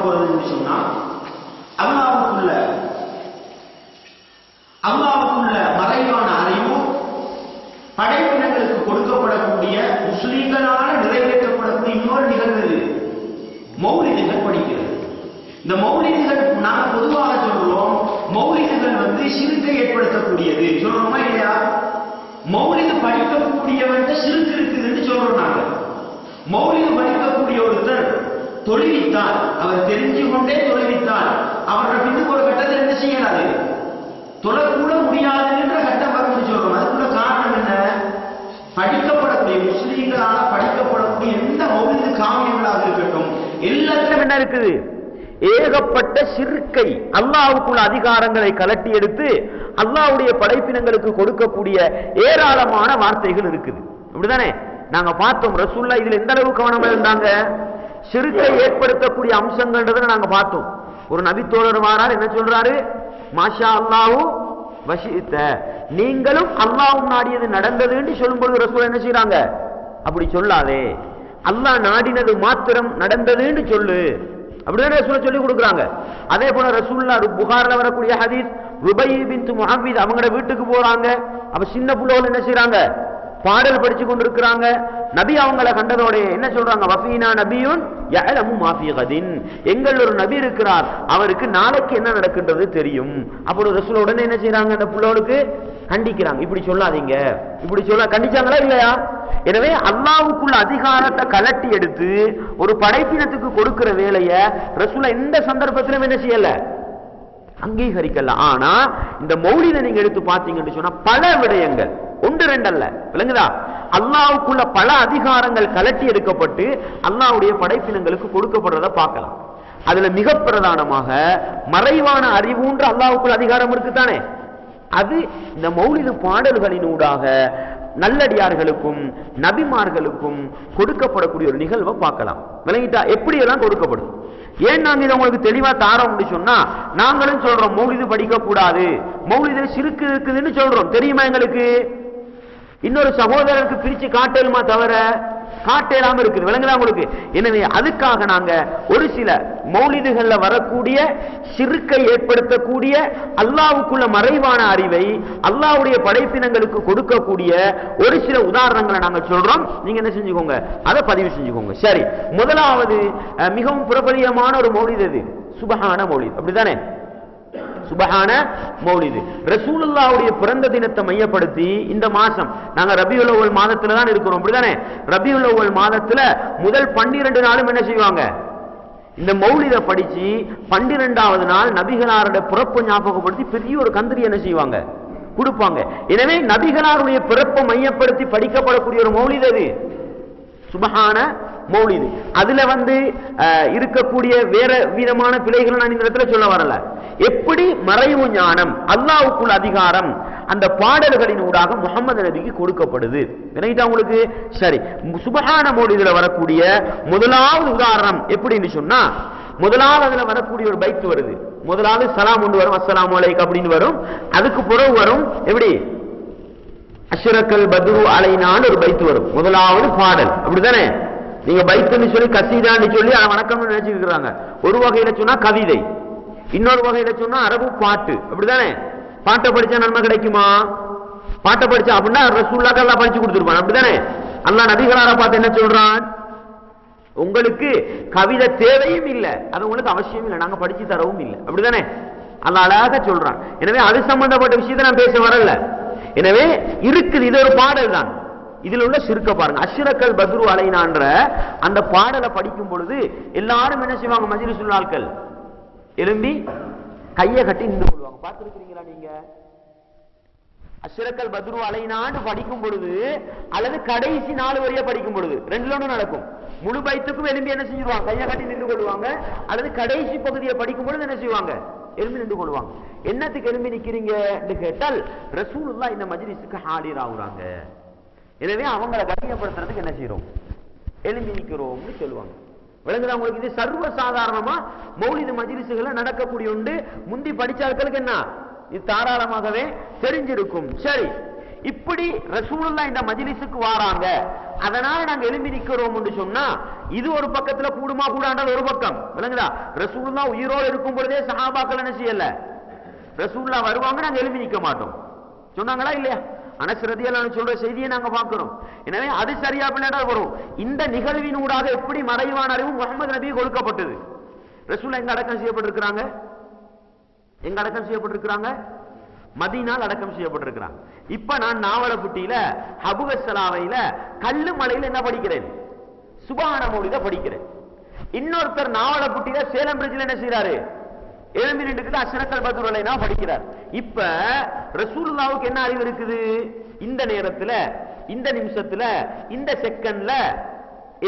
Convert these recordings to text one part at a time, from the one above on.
போறதுன்னு சொன்னா அல்லாஹ்வுக்குள்ள மறைவான அறிவு படைப்பினங்களுக்கு கொடுக்கப்படக்கூடிய முஸ்லிம்களால் நிறைவேற்றப்படக்கூடிய இன்னொரு நிகழ்வு மௌலிதுகள் படிக்கிறது. இந்த மௌலிதுகள் நாங்க பொதுவாக சொல்றோம், மௌலிதுகள் ஷிர்க்கை ஏற்படுத்தக்கூடியது சொல்றோமா இல்லையா? மௌலிது படிக்கக்கூடியவன் ஷிர்க் இருக்குதுன்னு சொல்றோம் நாங்க. மௌலிது படிக்கக்கூடிய ஒருத்தர் தொழுவித்தால், அவர் தெரிஞ்சு கொண்டே தொழுவித்தால் அவரோட பின்னுக்கு ஒரு கட்டத்தில் என்ன செய்யலாது, தொழக்கூட முடியாது என்ற கட்டம் வரும்னு சொல்றோம். அதுக்குள்ள காரணம் என்ன? படிக்கப்படக்கூடிய முஸ்லீம்களால் படிக்கப்படக்கூடிய எந்த மௌலிது காவியங்களாக இருக்கட்டும் எல்லாத்திலும் என்ன இருக்குது? ஏகப்பட்ட ஷிர்க்கை, அல்லாஹ்வுக்குள்ள அதிகாரங்களை கலட்டி எடுத்து அல்லாஹ்வுடைய படைப்பினங்களுக்கு கொடுக்கக்கூடிய ஏராளமான வார்த்தைகள் இருக்குது. அப்படிதானே? நாங்க பார்த்தோம் ரசூலுல்லாஹ் இதுல எந்த அளவு கவனமா இருந்தாங்க. ஷிர்க்கை ஏற்படுத்தக்கூடிய அம்சங்கள்ன்றதை நாங்க பார்த்தோம். ஒரு நபி தோழர் வாரார், என்ன சொல்றாரு? மாஷா அல்லாஹு வஷித்த, நீங்களும் அல்லாஹ்வும் நாடியது நடந்ததுன்னு சொல்லும்போது ரசூல் என்ன செய்யறாங்க? அப்படி சொல்லாதே, அல்லாஹ் நாடினது மாத்திரம் நடந்ததுன்னு சொல்லு, அப்படிதான் ரசூல் சொல்லி கொடுக்குறாங்க. அதே போல ரசூலுல்லாஹ் புகார்ல வரக்கூடிய ஹதீஸ், ருபை பின்த் முஹவ்வித் அவங்களோட வீட்டுக்கு போறாங்க. அப்ப சின்ன புள்ளோல் என்ன செய்யறாங்க? பாடல் படிச்சு கொண்டிருக்கிறாங்க. நபி அவங்களை கண்டதோட என்ன சொல்றாங்க? வஃபீனா நபியுன் யஅலமு மா ஃபீ கதின், எங்கள் ஒரு நபி இருக்கிறார், அவருக்கு நாளைக்கு என்ன நடக்கின்றது தெரியும். அப்போ ரசூல் உடனே என்ன செய்யறாங்க? அந்த புள்ளோளுக்கு கண்டிக்கிறாங்க, இப்படி சொல்லாதீங்க, இப்படி சொல்ல கண்டிச்சாங்களா இல்லையா? எனவே அல்லாஹ்வுக்குள்ள அதிகாரத்தை கலட்டி எடுத்து ஒரு படைப்பினத்துக்கு கொடுக்கிற வேலைய ரசூல் எந்த சந்தர்ப்பத்திலும் என்ன செய்யல, அங்கீகரிக்கல. ஆனா இந்த மௌலிதை நீங்க எடுத்து பார்த்தீங்கன்னு சொன்னா பல விடயங்கள், ஒன்று ரெண்டு அல்ல, விளங்குதா? அல்லாஹ்வுக்குள்ள பல அதிகாரங்கள் கலட்டி எடுக்கப்பட்டு அல்லாஹ்வுடைய படைப்பினங்களுக்கு கொடுக்கப்படுறத பார்க்கலாம். அதுல மிக பிரதானமாக மறைவான அறிவுன்ற அல்லாஹ்வுக்குள்ள அதிகாரம் இருக்குதானே, அது இந்த மௌலிது பாடல்களினூடாக நல்லடியார்களுக்கும் நபிமார்களுக்கும் கொடுக்கப்படக்கூடிய ஒரு நிகழ்வை பார்க்கலாம். விளங்கிட்டா? எப்படி எல்லாம் கொடுக்கப்படும். ஏன் நாங்க இதை உங்களுக்கு தெளிவா தாரோம் சொன்னா, நாங்களும் சொல்றோம் மௌலிது படிக்க கூடாது, மௌலிது ஷிர்க் இருக்குதுன்னு சொல்றோம், தெரியுமா எங்களுக்கு? இன்னொரு சகோதரருக்கு பிரிச்சு காட்டலுமா தவிர காட்டேலாம இருக்குது, விளங்குதா உங்களுக்கு? எனவே அதுக்காக நாங்க ஒரு சில மௌலிதுகள்ல வரக்கூடிய ஷிர்க்கை ஏற்படுத்தக்கூடிய அல்லாஹ்வுக்குள்ள மறைவான அறிவை அல்லாஹ்வுடைய படைப்பினங்களுக்கு கொடுக்கக்கூடிய ஒரு சில உதாரணங்களை நாங்க சொல்றோம். நீங்க என்ன செஞ்சுக்கோங்க, அதை பதிவு செஞ்சுக்கோங்க. சரி, முதலாவது மிகவும் பிரபலியமான ஒரு மௌலிது அது சுபஹான மௌலித், அப்படித்தானே? சுபஹான மௌலிது ரசூலுல்லாஹ்வுடைய பிறந்த தினத்தை மையப்படுத்தி இந்த மாசம் நாங்க ரபியுல் அவ்வல் மாதத்துல தான் இருக்கிறோம், அப்படிதானே? ரபியுல் அவ்வல் மாதத்துல முதல் 12 நாளும் என்ன செய்வாங்க? இந்த மௌலிதை படிச்சு 12வது நாள் நபிகளாரோட பிறப்பு ஞாபகப்படுத்தி பெரிய ஒரு கந்திரி என்ன செய்வாங்க? கொடுப்பாங்க. எனவே நபிகளாருடைய பிறப்பை மையப்படுத்தி படிக்கப்படக்கூடிய ஒரு மௌலிது அது சுபஹான மௌலிது. அதுல இருக்கக்கூடிய வேற விதமான பிழைகளை நான் இந்த இடத்துல சொல்ல வரல. எப்படி மறைவு ஞானம், அல்லாஹ்வுக்குள்ள அதிகாரம் அந்த பாடல்களின் ஊடாக முஹம்மது நபிக்கு கொடுக்கப்படுது. விளங்கிட்டா உங்களுக்கு? சரி, சுபஹான மௌலிதுல வரக்கூடிய முதலாவது உதாரணம் எப்படின்னு சொன்னா, முதலாவது அதுல வரக்கூடிய ஒரு பைத்து வருது. முதலாவது சலாம் ஒன்று வரும், அஸ்ஸலாமு அலைக்கும் அப்படின்னு வரும். அதுக்கு பிறகு வரும் எப்படி? அஷ்ரக்கல் பத்ரு அலைனான்னு ஒரு பைத்து வரும், முதலாவது பாடல், அப்படித்தானே? நீங்க பைத்துன்னு சொல்லி கசீதான்னு சொல்லி வணக்கம்னு நினைச்சுக்கிறாங்க. ஒரு வகையில சொன்னா கவிதை, இன்னொரு வகையில சொன்னா அரபு பாட்டு, அப்படித்தானே? பாட்டை படிச்சா நன்மை கிடைக்குமா? பாட்டை படிச்சா அப்படின்னா ரசூலுல்லாஹ் அல்லாஹ் படிச்சு கொடுத்துருப்பான், அப்படித்தானே? அல்லாஹ் நபிகளார பார்த்து என்ன சொல்றான்? உங்களுக்கு கவிதை தேவையும் இல்லை, அது உங்களுக்கு அவசியம் இல்லை, நாங்க படிச்சு தரவும் இல்லை, அப்படித்தானே? அல்லாஹ் அழகாக சொல்றான். எனவே அது சம்பந்தப்பட்ட விஷயத்தை நான் பேச வரல. எனவே இருக்குது, இது ஒரு பாடல் தான். இதுல உள்ள ஷிர்க்க பாருங்க. அஷ்ரக்கல் பத்ரு அலைனான்ற அந்த பாடலை படிக்கும் பொழுது எல்லாரும் என்ன செய்வாங்க? மஜ்லிஸுல் ஆட்கள் எழும்பி கையை கட்டி நின்று கொள்வாங்க. பார்த்திருக்கிறீங்களா நீங்க? அஷ்ரக்கல் பத்ரு அலைனான்னு படிக்கும் பொழுது அல்லது கடைசி 4 வரியா படிக்கும் பொழுது ரெண்டுல ஒன்று நடக்கும். முழு பைத்துக்கும் எழும்பி என்ன செஞ்சிருவாங்க? கையை கட்டி நின்று கொள்வாங்க. அல்லது கடைசி பகுதியை படிக்கும் பொழுது என்ன செய்வாங்க? எழும்பி நின்று கொள்வாங்க. என்னத்துக்கு எழும்பி நிக்கிறீங்க என்று கேட்டால் ரசூலுல்லாஹ் இந்த மஜ்லிஸுக்கு ஹாலிர் ஆகுறாங்க, எனவே அவங்களை கண்ணியப்படுத்துறதுக்கு என்ன செய்யறோம்? எழும்பி நிக்கிறோம்னு சொல்லுவாங்க. விளங்குதா உங்களுக்கு? இது சர்வ சாதாரணமா மௌலிது மஜ்லிஸுகளை நடக்கக்கூடிய உண்டு. முந்தி படிச்சார்களுக்கு என்ன இது தாராளமாகவே தெரிஞ்சிருக்கும். சரி, இப்படி ரசூலுல்லாஹ் இந்த மஜ்லிஸுக்கு வாராங்க, அதனால நாங்க எழும்பி நிக்கிறோம் என்று சொன்னா இது ஒரு பக்கத்துல கூடுமா கூடாண்டது ஒரு பக்கம் விளங்குதா. ரசூலுல்லாஹ் உயிரோடு இருக்கும் பொழுதே சஹாபாக்கள் என்ன செய்யல, ரசூலுல்லாஹ் வருவாங்க நாங்க எழும்பி நிக்க மாட்டோம் சொன்னாங்களா இல்லையா? அனஸ் ரலியல்லாஹு அன்ஹு சொல்ற செய்தியை நாங்க பார்க்கிறோம். எனவே அது சரியா பின்னாடி வரும். இந்த நிகழ்வினூடாக எப்படி மறைவான அறிவு முஹம்மது நபி கொடுக்கப்பட்டது. ரசூலுல்லாஹ் எங்க அடக்கம் செய்யப்பட்டிருக்கிறாங்க? எங்க அடக்கம் செய்யப்பட்டிருக்கிறாங்க? மதீனால அடக்கம் செய்யப்பட்டிருக்கிறாங்க. இப்ப நான் நாவலப்புட்டியில ஹபுகஸ்ஸலாவையில கல்லு மலையில என்ன படிக்கிறேன்? சுப்ஹான மௌலித படிக்கிறேன். இன்னொருத்தர் நாவலப்புட்டியில சேலம் பிரிட்ஜ்ல என்ன செய்யறாரு? எழும்பி நின்றுக்கிட்டு அஷ்ரஃபுல் பத்ருலை நான் படிக்கிறார். இப்ப ரசூலுல்லாஹ்வுக்கு என்ன அறிவு இருக்குது? இந்த நேரத்துல, இந்த நிமிஷத்துல, இந்த செகண்ட்ல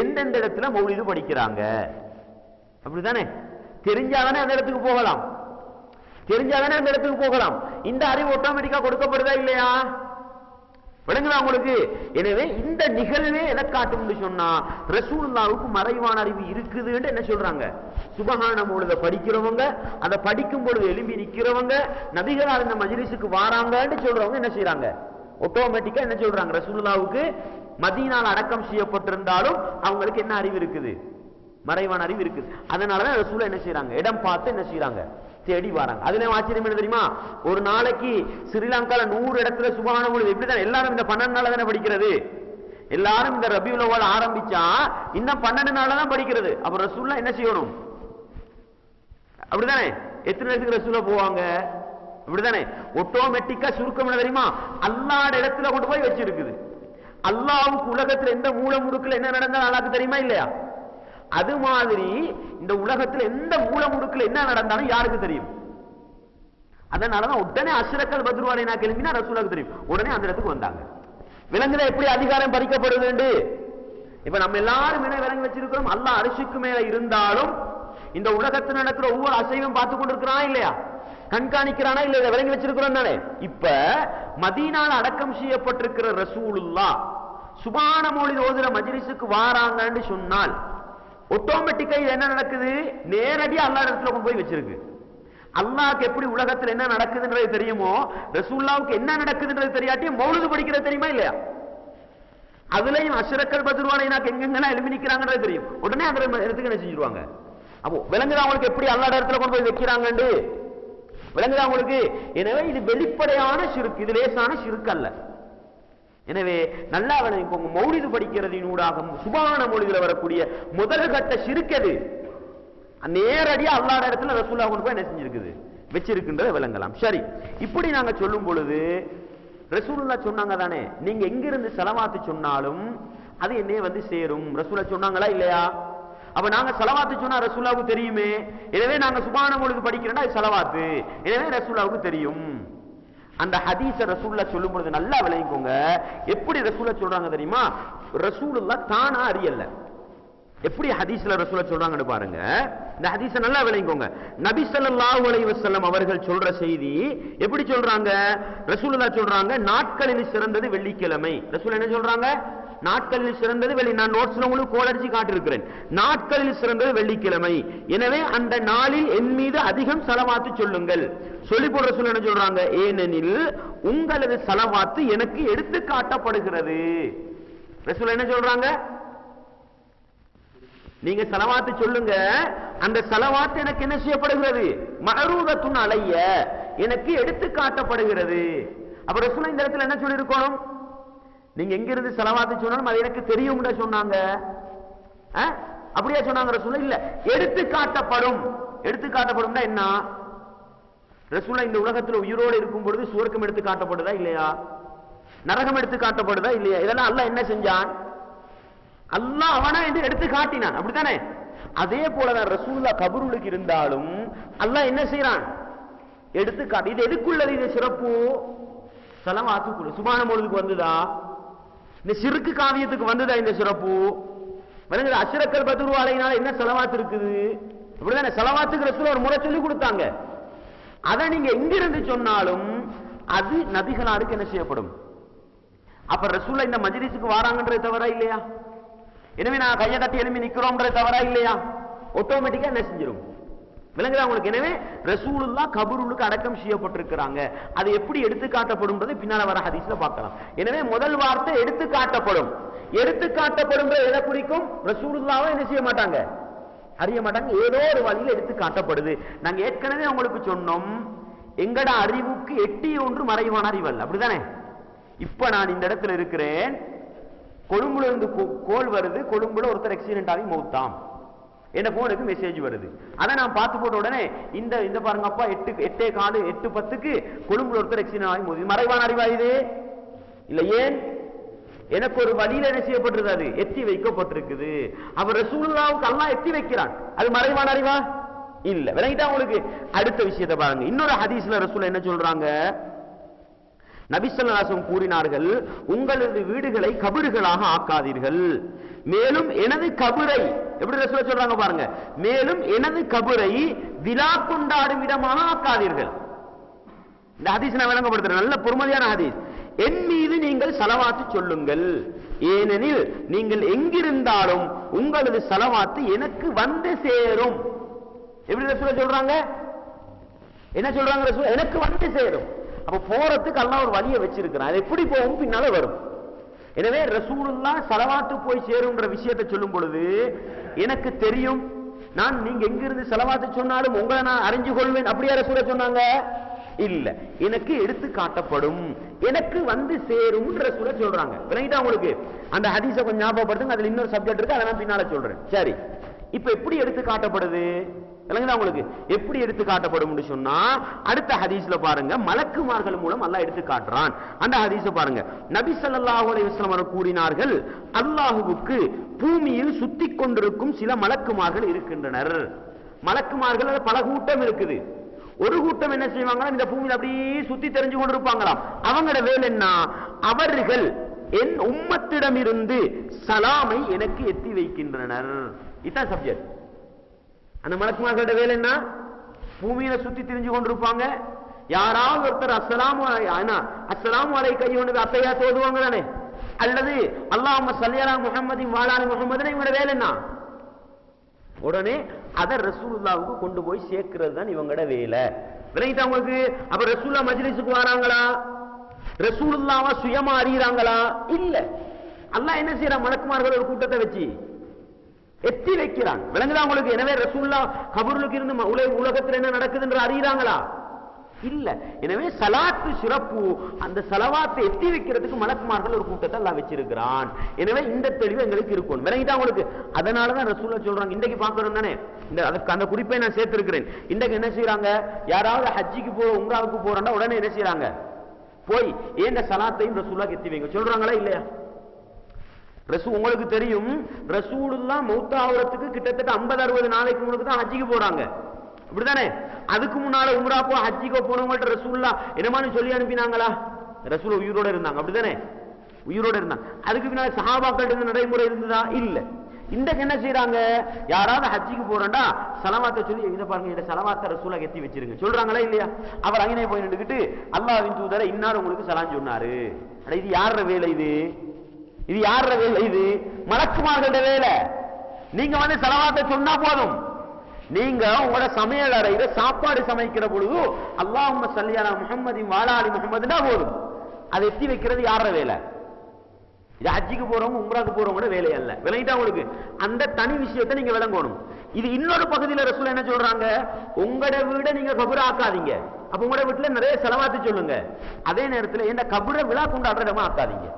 எந்தெந்த இடத்துல மௌலிது படிக்கிறாங்க அப்படிதானே? தெரிஞ்சாதானே அந்த இடத்துக்கு போகலாம், தெரிஞ்சாதானே அந்த இடத்துக்கு போகலாம். இந்த அறிவு ஆட்டோமேட்டிக்கா கொடுக்கப்படுதா இல்லையா? விளங்குதா உங்களுக்கு? எனவே இந்த நிகழ்வே எதை காட்டும்னு சொன்னா ரசூலுல்லாஹ்வுக்கு மறைவான அறிவு இருக்குதுன்னு என்ன சொல்றாங்க? சுப்ஹான மௌலித படிக்கிறவங்க, அதை படிக்கும் பொழுது எழும்பி நிக்கிறவங்க, நபிகளார் இந்த மஜ்லிஸுக்கு வாராங்கன்னு சொல்றவங்க என்ன செய்யறாங்க? ஆட்டோமேட்டிக்கா என்ன சொல்றாங்க? ரசூலுல்லாஹ்வுக்கு மதீனால அடக்கம் செய்யப்பட்டிருந்தாலும் அவங்களுக்கு என்ன அறிவு இருக்குது? மறைவான அறிவு இருக்குது. அதனாலதான் ரசூலுல்லாஹ் என்ன செய்யறாங்க? இடம் பார்த்து என்ன செய்யறாங்க? தேடி வராங்க. அதுல ஆச்சரியம் என்ன தெரியுமா? ஒரு நாளைக்கு ஸ்ரீலங்கால 100 இடத்துல சுப்ஹான மௌலித் எப்படிதான் எல்லாரும் இந்த 12 நாள்ல தானே படிக்கிறது. எல்லாரும் இந்த ரபியுல் அவ்வல் ஆரம்பிச்சா இன்னும் 12 நாள்ல தான் படிக்கிறது. அப்ப ரசூலுல்லாஹ் என்ன செய்யணும்? அப்படிதானே? எத்தனை இடத்துக்கு ரசூலுல்லாஹ் போவாங்க? அப்படிதானே? ஆட்டோமேட்டிக்கா சுருக்கம் என்ன தெரியுமா? அல்லாஹ்வுடைய இடத்துல கொண்டு போய் வச்சிருக்குது. அல்லாஹ்வுக்கு உலகத்துல எந்த மூல முடுக்குல என்ன நடந்தாலும் அல்லாஹ்க்கு தெரியுமா இல்லையா? அது மாதிரி இந்த உலகத்தில் எந்த மூல முடுக்குல என்ன நடந்தாலும் யாருக்கு தெரியும்? அதனாலதான் உடனே அஷ்ரஃபுல் பத்ருலை நான் கிளம்பினா ரசூலுல்லாஹ்க்கு தெரியும். உடனே அந்த இடத்துக்கு வந்தாங்க. விளங்குதா எப்படி அதிகாரம் பறிக்கப்படுது? இப்ப நம்ம எல்லாரும் என்ன விளங்கி வச்சிருக்கிறோம்? அல்லாஹ் அரிசிக்கு மேல இருந்தாலும் இந்த உலகத்தில் நடக்கிற ஒவ்வொரு அசைவும் பார்த்து கொண்டிருக்கிறானா இல்லையா? கண்காணிக்கிறானா இல்லையா? விளங்கி வச்சிருக்கிறோம் தானே? இப்ப மதீனால அடக்கம் செய்யப்பட்டிருக்கிற ரசூலுல்லாஹ் சுப்ஹான மௌலித் ஓதுற மஜ்லிஸுக்கு வாராங்கன்னு சொன்னால் ஆட்டோமேட்டிக்கா என்ன நடக்குது? நேரடியா அல்லாஹ் இடத்துல கொண்டு போய் வச்சிருக்கு. அல்லாஹ்க்கு எப்படி உலகத்தில் என்ன நடக்குதுன்றது தெரியுமோ, ரசூலுல்லாஹ்வுக்கு என்ன நடக்குதுன்றது தெரியாட்டியும் மௌலிது படிக்கிறது தெரியுமா இல்லையா? அதுலயும் அஷ்ரஃபுல் பத்ருலை எங்கெங்கெல்லாம் எழுப்பி நிக்கிறாங்கன்றது தெரியும். உடனே அந்த இடத்துக்கு என்ன செஞ்சிருவாங்க? அப்போ விளங்குதா உங்களுக்கு எப்படி அல்லாஹ் இடத்துல கொண்டு போய் வைக்கிறாங்கன்னு? விளங்குதா உங்களுக்கு? எனவே இது வெளிப்படையான ஷிர்க், இது லேசான ஷிர்க் அல்ல. எனவே நல்லா விளங்கிக்கோங்க, மௌலிது படிக்கிறதினூடாக சுப்ஹான மௌலிதுல வரக்கூடிய முதல் கட்ட ஷிர்க் எது? நேரடியா அல்லாஹ் இடத்துல ரசூலுல்லாஹ் கொண்டு போய் என்ன செஞ்சிருக்குது? வச்சிருக்கின்றத விளங்கலாம். சரி, இப்படி நாங்க சொல்லும் பொழுது ரசூலுல்லாஹ் சொன்னாங்க தானே, நீங்க எங்கிருந்து ஸலவாத்து சொன்னாலும் அது என்னைய வந்து சேரும். ரசூலுல்லாஹ் சொன்னாங்களா இல்லையா? அப்ப நாங்க ஸலவாத்து சொன்னா ரசூலுல்லாஹ்வுக்கு தெரியுமே. எனவே நாங்க சுப்ஹான மௌலிது படிக்கிறோம்னா அது ஸலவாத்து. எனவே ரசூலுல்லாஹ்வுக்கு தெரியும். அந்த ஹதீஸ ரசூலுல்லாஹ் சொல்லும் பொழுது நல்லா விளங்கிக்கோங்க. எப்படி ரசூலுல்லாஹ் சொல்றாங்க தெரியுமா? ரசூலுல்லாஹ் தானா அறியல. எப்படி ஹதீஸ்ல ரசூலுல்லாஹ் சொல்றாங்கன்னு பாருங்க. இந்த ஹதீஸ நல்லா விளங்கிக்கோங்க. நபி ஸல்லல்லாஹு அலைஹி வஸல்லம் அவர்கள் சொல்ற செய்தி எப்படி சொல்றாங்க? ரசூலுல்லாஹ் சொல்றாங்க, நாட்களில் சிறந்தது வெள்ளிக்கிழமை. ரசூலுல்லாஹ் என்ன சொல்றாங்க? நாட்களில் சிறந்தது வெள்ளி. நான் நோட்ஸ்ல உங்களுக்கு கோலடிச்சு காட்டியிருக்கிறேன். நாட்களில் சிறந்தது வெள்ளிக்கிழமை. எனவே அந்த நாளில் என் மீது அதிகம் ஸலவாத்து சொல்லுங்கள். சொல்லி போடுற ரசூலுல்லாஹ் என்ன சொல்றாங்க? ஏனெனில் உங்களது ஸலவாத்து எனக்கு எடுத்து காட்டப்படுகிறது. ரசூலுல்லாஹ் என்ன சொல்றாங்க? நீங்க ஸலவாத்து சொல்லுங்க, அந்த ஸலவாத்து எனக்கு என்ன செய்யப்படுகிறது? மஅரூதத்துன் அலைய, எனக்கு எடுத்து காட்டப்படுகிறது. அப்ப ரசூலுல்லாஹ் இந்த இடத்துல என்ன சொல்லி இருக்கணும்? நீங்க எங்கிருந்து ஸலவாத்து சொன்னாலும் அது எனக்கு தெரியும் சொன்னாங்க. அப்படியே சொன்னாங்க ரசூலுல்லாஹ்? இல்ல, எடுத்து காட்டப்படும். எடுத்து காட்டப்படும்னா என்ன? ரசூலுல்லாஹ் இந்த உலகத்தில் உயிரோடு இருக்கும் பொழுது சுவர்க்கம் எடுத்து காட்டப்படுதா இல்லையா? நரகம் எடுத்து காட்டப்படுதா இல்லையா? இதெல்லாம் அல்லாஹ் என்ன செஞ்சான்? அல்லாஹ் அவனா என்று எடுத்து காட்டினான். அப்படித்தானே? அதே போலதான் ரசூலுல்லாஹ் கபருளுக்கு இருந்தாலும் அல்லாஹ் என்ன செய்யறான்? எடுத்து காட்டு. இது எதுக்குள்ளது? இது சிறப்பு ஸலவாத்துக்குள்ள. சுப்ஹான மௌலிதுக்கு வந்ததா? இந்த ஷிர்க் காவியத்துக்கு வந்ததா இந்த சிறப்பு? விளங்குது? அஷ்ரஃபுல் பத்ருலைனால என்ன ஸலவாத் இருக்குது? அப்படிதானே? ஸலவாத்துக்கு ரசூலுல்லாஹ் ஒரு முறை சொல்லி கொடுத்தாங்க. அதை நீங்க எங்கிருந்து சொன்னாலும் அது நபிகளாருக்கு என்ன செய்யப்படும்? அப்ப ரசூலுல்லாஹ் இந்த மஜ்லிஸுக்கு வாராங்கன்றது தவறா இல்லையா? எனவே நான் கையை கட்டி எழுப்பி நிக்கிறோம்ன்றது தவறா இல்லையா? ஆட்டோமேட்டிக்கா என்ன செஞ்சிடும்? விளங்குதா உங்களுக்கு? எனவே ரசூலுல்லாஹ் கபருலுக்கு அடக்கம் செய்யப்பட்டிருக்கிறாங்க. அது எப்படி எடுத்து காட்டப்படும் பின்னால வர ஹதீஸ்ல பார்க்கலாம். எனவே முதல் வார்த்தை எடுத்து காட்டப்படும். எடுத்து காட்டப்படும் எதை குறிக்கும்? ரசூலுல்லாஹ்வை என்ன செய்ய மாட்டாங்க, அறிய மாட்டாங்க. ஏதோ ஒரு வழியில் எடுத்து காட்டப்படுது. நாங்க ஏற்கனவே உங்களுக்கு சொன்னோம், எங்கட அறிவுக்கு எட்டி ஒன்று மறைவான அறிவல்ல, அப்படிதானே? இப்ப நான் இந்த இடத்துல இருக்கிறேன், கொழும்புல இருந்து கோல் வருது, கொழும்புல ஒருத்தர் ஆக்சிடென்ட் ஆகி மௌத்தாம், என்ன போனுக்கு மெசேஜ் வருது. அதை நான் பார்த்து போட்ட உடனே இந்த பாருங்க அப்பா 8:10 கொழும்புல ஒருத்தர் ஆக்சிடென்ட் ஆகி மௌத்து, மறைவான அறிவா இது இல்ல? ஏன்? எனக்கு ஒரு வழியில என்ன செய்யப்பட்டிருக்கு, அது எத்தி வைக்கப்பட்டிருக்குது. அவர் ரசூலுல்லாஹ்வுக்கு அல்லாஹ் எத்தி வைக்கிறான், அது மறைவான அறிவா இல்ல. விளங்கிட்டா உங்களுக்கு? அடுத்த விஷயத்தை பாருங்க. இன்னொரு ஹதீஸ்ல ரசூல் என்ன சொல்றாங்க, நபி ஸல்லல்லாஹு அலைஹி வஸல்லம் கூறினார்கள், உங்களது வீடுகளை கபறுகளாக ஆக்காதீர்கள், மேலும் எனது கபரை, எப்படி ரசூல் சொல்றாங்க பாருங்க, மேலும் எனது கபரை விழா கொண்டாடும் இடமாக ஆக்காதீர்கள். இந்த ஹதீஸ் நான் விளங்கப்படுத்துறேன், நல்ல பொறுமதியான ஹதீஸ். என் மீது நீங்கள் ஸலவாத்து சொல்லுங்கள், ஏனெனில் நீங்கள் எங்கிருந்தாலும் உங்களது ஸலவாத்து எனக்கு வந்து சேரும். எப்படி ரசூல் சொல்றாங்க? என்ன சொல்றாங்க ரசூல்? எனக்கு வந்து சேரும். அப்ப போறதுக்கு அல்லாஹ் ஒரு வழியை வச்சிருக்கிறான், அது எப்படி போகும் பின்னால வரும். எனவே ரசூலுல்லாஹ் ஸலவாத்து போய் சேரும்ன்ற விஷயத்தை சொல்லும் பொழுது எனக்கு தெரியும், நான் நீங்க எங்கிருந்து ஸலவாத்து சொன்னாலும் உங்களை நான் அறிஞ்சு கொள்வேன், அப்படியே ரசூல் சொன்னாங்க? இல்ல, எனக்கு எடுத்து காட்டப்படும், எனக்கு வந்து சேரும் ரசூல் சொல்றாங்க. விளங்கிட்டா உங்களுக்கு? அந்த ஹதீஸை கொஞ்சம் ஞாபகப்படுத்துங்க, அதுல இன்னொரு சப்ஜெக்ட் இருக்கு, அதை நான் பின்னால சொல்றேன். சரி, இப்ப எப்படி எடுத்து காட்டப்படுது? விளங்குதா உங்களுக்கு? எப்படி எடுத்து காட்டப்படும் சொன்னா, அடுத்த ஹதீஸ்ல பாருங்க, மலக்குமார்கள் மூலம் அல்லாஹ் எடுத்து காட்டுறான். அந்த ஹதீஸ பாருங்க. நபி ஸல்லல்லாஹு அலைஹி வஸல்லம் அவர்கள் கூறினார்கள், அல்லாஹ்வுக்கு பூமியில் சுத்தி கொண்டிருக்கும் சில மலக்குமார்கள் இருக்கின்றனர். மலக்குமார்கள் பல கூட்டம் இருக்குது. ஒரு கூட்டம் என்ன செய்வாங்க, இந்த பூமியில் அப்படியே சுத்தி தெரிஞ்சு கொண்டிருப்பாங்களாம். அவங்களோட வேலை என்ன? அவர்கள் என் உம்மத்திடமிருந்து சலாமை எனக்கு எத்தி வைக்கின்றனர். இதான் சப்ஜெக்ட். அந்த மலக்குமார்களோட வேலை என்ன? பூமியில சுத்தி தெரிஞ்சு கொண்டிருப்பாங்க. யாராவது ஒருத்தர் அஸ்ஸலாமு அலைக்க ஐயுன்னு அத்தையா தோதுவாங்க தானே, அல்லது அல்லாஹும்ம ஸல்லி அலா முஹம்மதின் வ அலா ஆலி முஹம்மதின், இவங்களோட வேலை என்ன? உடனே அதை ரசூலுல்லாஹ்வுக்கு கொண்டு போய் சேர்க்கிறது தான் இவங்களோட வேலை. விளங்கிட்டா உங்களுக்கு? அப்ப ரசூலுல்லாஹ் மஜ்லிஸுக்கு வராங்களா? ரசூலுல்லாஹ்வை சுயமா அறியறாங்களா? இல்ல. அல்லாஹ் என்ன செய்யறான்? மலக்குமார்கள் ஒரு கூட்டத்தை வச்சு எத்தி வைக்கிறான். விளங்குதா உங்களுக்கு? எனவே ரசூலுல்லாஹ் கபருக்கு இருந்து உலகத்தில் என்ன நடக்குதுன்ற அறியறாங்களா? இல்ல. எனவே சலாத்து சிறப்பு, அந்த சலவாத்தை எத்தி வைக்கிறதுக்கு மலக்குமார்கள் ஒரு கூட்டத்தை அல்லாஹ் வச்சிருக்கிறான். எனவே இந்த தெளிவு எங்களுக்கு இருக்கும். விளங்கிட்டா உங்களுக்கு? அதனாலதான் ரசூலுல்லாஹ் சொல்றாங்க, இன்றைக்கு பாக்குறோம் தானே, அந்த குறிப்பை நான் சேர்த்திருக்கிறேன். இன்றைக்கு என்ன செய்யறாங்க, யாராவது ஹஜ்ஜிக்கு உம்ராவுக்கு போறா உடனே என்ன செய்யறாங்க, போய் ஏந்த சலாத்தையும் ரசூலுல்லாஹ் எத்தி வைங்க சொல்றாங்களா இல்லையா? உங்களுக்கு தெரியும், ரசூலுல்லாஹ் மௌத்தாவறதுக்கு கிட்டத்தட்ட 50-60 நாளைக்கு முன்னாடி தான் ஹஜ்ஜிக்கு போறாங்க, அப்படிதானே? அதுக்கு முன்னால உம்ரா போ ஹஜ்ஜிக்கு போனவங்கள்ட்ட ரசூலுல்லாஹ் என்னமான்னு சொல்லி அனுப்பினாங்களா? ரசூல் உயிரோட இருந்தாங்க, அப்படிதானே? உயிரோட இருந்தாங்க. அதுக்கு பின்னாடி சஹாபாக்கள் இருந்த நடைமுறை இருந்ததா? இல்ல. இன்றைக்கு என்ன செய்யறாங்க, யாராவது ஹஜ்ஜிக்கு போறா சலவாத்தை சொல்லி, இதை பாருங்க, இந்த சலவாத்தை ரசூலுல்லாஹ் எத்தி வச்சிருங்க சொல்றாங்களா இல்லையா? அவர் அங்கனே போய் நின்றுக்கிட்டு அல்லாஹ்வின் தூதரை இன்னார் உங்களுக்கு சலாம் சொன்னாரு. இது யார வேலை? இது யார வேலை? இது மலக்குமார்களோட வேலை. நீங்க வந்து சலவாத்தை சொன்னா போதும். நீங்க உங்களோட சமையல் அறையில சாப்பாடு சமைக்கிற பொழுது அல்லாஹும்ம ஸல்லி அலா முஹம்மதின் வ அலா ஆலி முஹம்மதுன்னா போதும். அதை எத்தி வைக்கிறது யார வேலை? இது ஹஜ்ஜிக்கு போறவங்க உம்ராக்கு போறவங்களோட வேலை அல்ல. விளங்கிட்டா உங்களுக்கு? அந்த தனி விஷயத்தை நீங்க விளங்கணும். இது இன்னொரு பகுதியில் ரசூல் என்ன சொல்றாங்க, உங்களோட வீட நீங்க கபர் ஆக்காதீங்க. அப்ப உங்களோட வீட்டுல நிறைய செலவாத்து சொல்லுங்க. அதே நேரத்தில் இந்த கபரை விழா கொண்டாடுற இடமா ஆக்காதீங்க.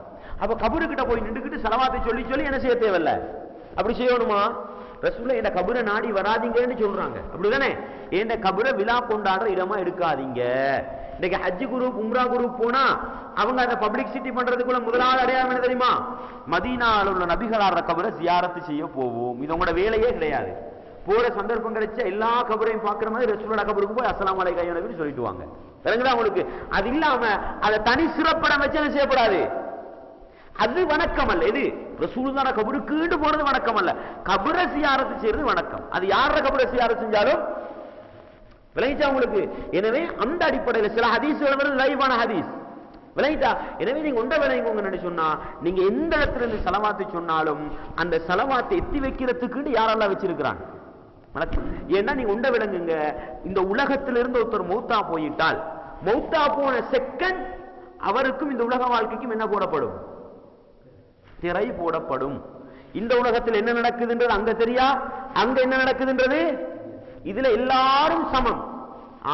அப்ப கபரு கிட்ட போய் நின்றுக்கிட்டு செலவாத்தை சொல்லி சொல்லி என்ன செய்ய தேவையில்ல, அப்படி செய்யணுமா? ரசூலுல்லாஹ் இந்த கபரை நாடி வராதீங்கன்னு சொல்றாங்க, அப்படிதானே? இந்த கபரை விழா கொண்டாடுற இடமா எடுக்காதீங்க. இன்னைக்கு ஹஜ் குரூப் உம்ரா குரூப் போனா அவங்க அதை பப்ளிசிட்டி பண்றதுக்குள்ள முதலாவது அடையாளம் என்ன தெரியுமா? மதீனாவில் உள்ள நபிகளார கபரை ஜியாரத்து செய்ய போவோம். இது உங்களோட வேலையே கிடையாது. போற சந்தர்ப்பம் கிடைச்ச எல்லா கபரையும் பாக்குற மாதிரி ரசூலுல்லாஹ் கபருக்கு போய் அஸ்ஸலாமு அலைக்கும் ஐயா சொல்லிட்டு வாங்க. விளங்குதா உங்களுக்கு? அது இல்லாம அதை தனி சிறப்படம் வச்சு என்ன செய்யப்படாது, அது வணக்கம் அல்ல. இது ரசூலுல்லாஹ் கபருக்கு போறது வணக்கம் அல்ல, கபரை ஜியாரத்து செய்யறது வணக்கம். அது யார கபரை ஜியாரத்து செஞ்சாலும் விளங்கிச்சா உங்களுக்கு? எனவே அந்த அடிப்படையில் சில ஹதீஸ்கள் வருது, லைவான ஹதீஸ். விளங்கிட்டா? எனவே நீங்க ஒன்றை விளங்கிக்கோங்க சொன்னா, நீங்க எந்த இடத்துல இருந்து சலவாத்தை சொன்னாலும் அந்த சலவாத்தை எத்தி வைக்கிறதுக்கு யாரெல்லாம் வச்சிருக்கிறான்? ஏன்னா நீங்க உண்ட விளங்குங்க, இந்த உலகத்திலிருந்து ஒருத்தர் மௌத்தா போயிட்டால், மௌத்தா போன செகண்ட் அவருக்கும் இந்த உலக வாழ்க்கைக்கும் என்ன போடப்படும்? திரை போடப்படும். இந்த உலகத்தில் என்ன நடக்குதுன்றது அங்க தெரியா, அங்க என்ன நடக்குதுன்றது இதுல எல்லாரும் சமம்.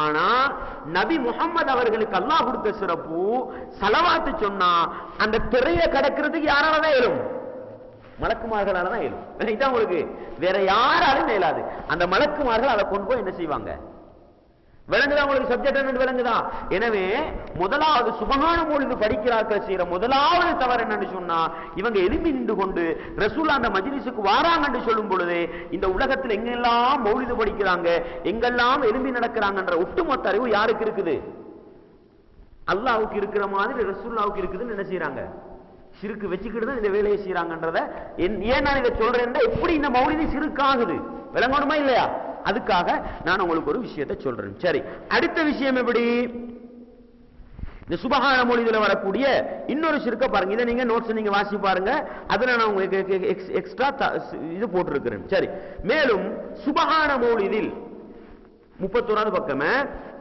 ஆனா நபி முஹம்மது அவர்களுக்கு அல்லாஹ் கொடுத்த சிறப்பு, ஸலவாத் சொன்னா அந்த திரையை கடக்கிறதுக்கு யாராலதான் இயலும்? மலக்குமார்களால தான் இயலும். இதான் உங்களுக்கு வேற யாராலும் இயலாது. அந்த மலக்குமார்கள் அதை கொண்டு போய் என்ன செய்வாங்க? விளங்குதா உங்களுக்கு? சப்ஜெக்ட் என்ன விளங்குதா? எனவே முதலாவது சுபஹான மௌலிது படிக்கிறார்கள் செய்யற முதலாவது தவறு என்னன்னு சொன்னா, இவங்க எலும்பி நின்று கொண்டு ரசூல் அந்த மஜ்லிஸுக்கு வாராங்கன்னு சொல்லும் பொழுது இந்த உலகத்தில் எங்கெல்லாம் மௌலிது படிக்கிறாங்க, எங்கெல்லாம் எலும்பி நடக்கிறாங்கன்ற ஒட்டுமொத்த அறிவு யாருக்கு இருக்குது? அல்லாஹ்வுக்கு இருக்கிற மாதிரி ரசூலுல்லாஹ்வுக்கு இருக்குதுன்னு என்ன செய்யறாங்க? சிறுக்கு வச்சுக்கிட்டு இந்த வேலையை செய்யறாங்கன்றத. ஏன் நான் இதை சொல்றேன், எப்படி இந்த மௌலிது சிறுக்காகுது விளங்கணுமா இல்லையா? அதுக்காக நான் உங்களுக்கு ஒரு விஷயத்தை சொல்றேன். சரி, அடுத்த விஷயம் எப்படி? இந்த சுபஹான மௌலிதுல வரக்கூடிய இன்னொரு சிறுக்க பாருங்க. இதை நீங்க நோட்ஸ் நீங்க வாசி பாருங்க. அதுல நான் உங்களுக்கு எக்ஸ்ட்ரா இது போட்டிருக்கிறேன். சரி, மேலும் சுபஹான மௌலிதில் 31வது பக்கம்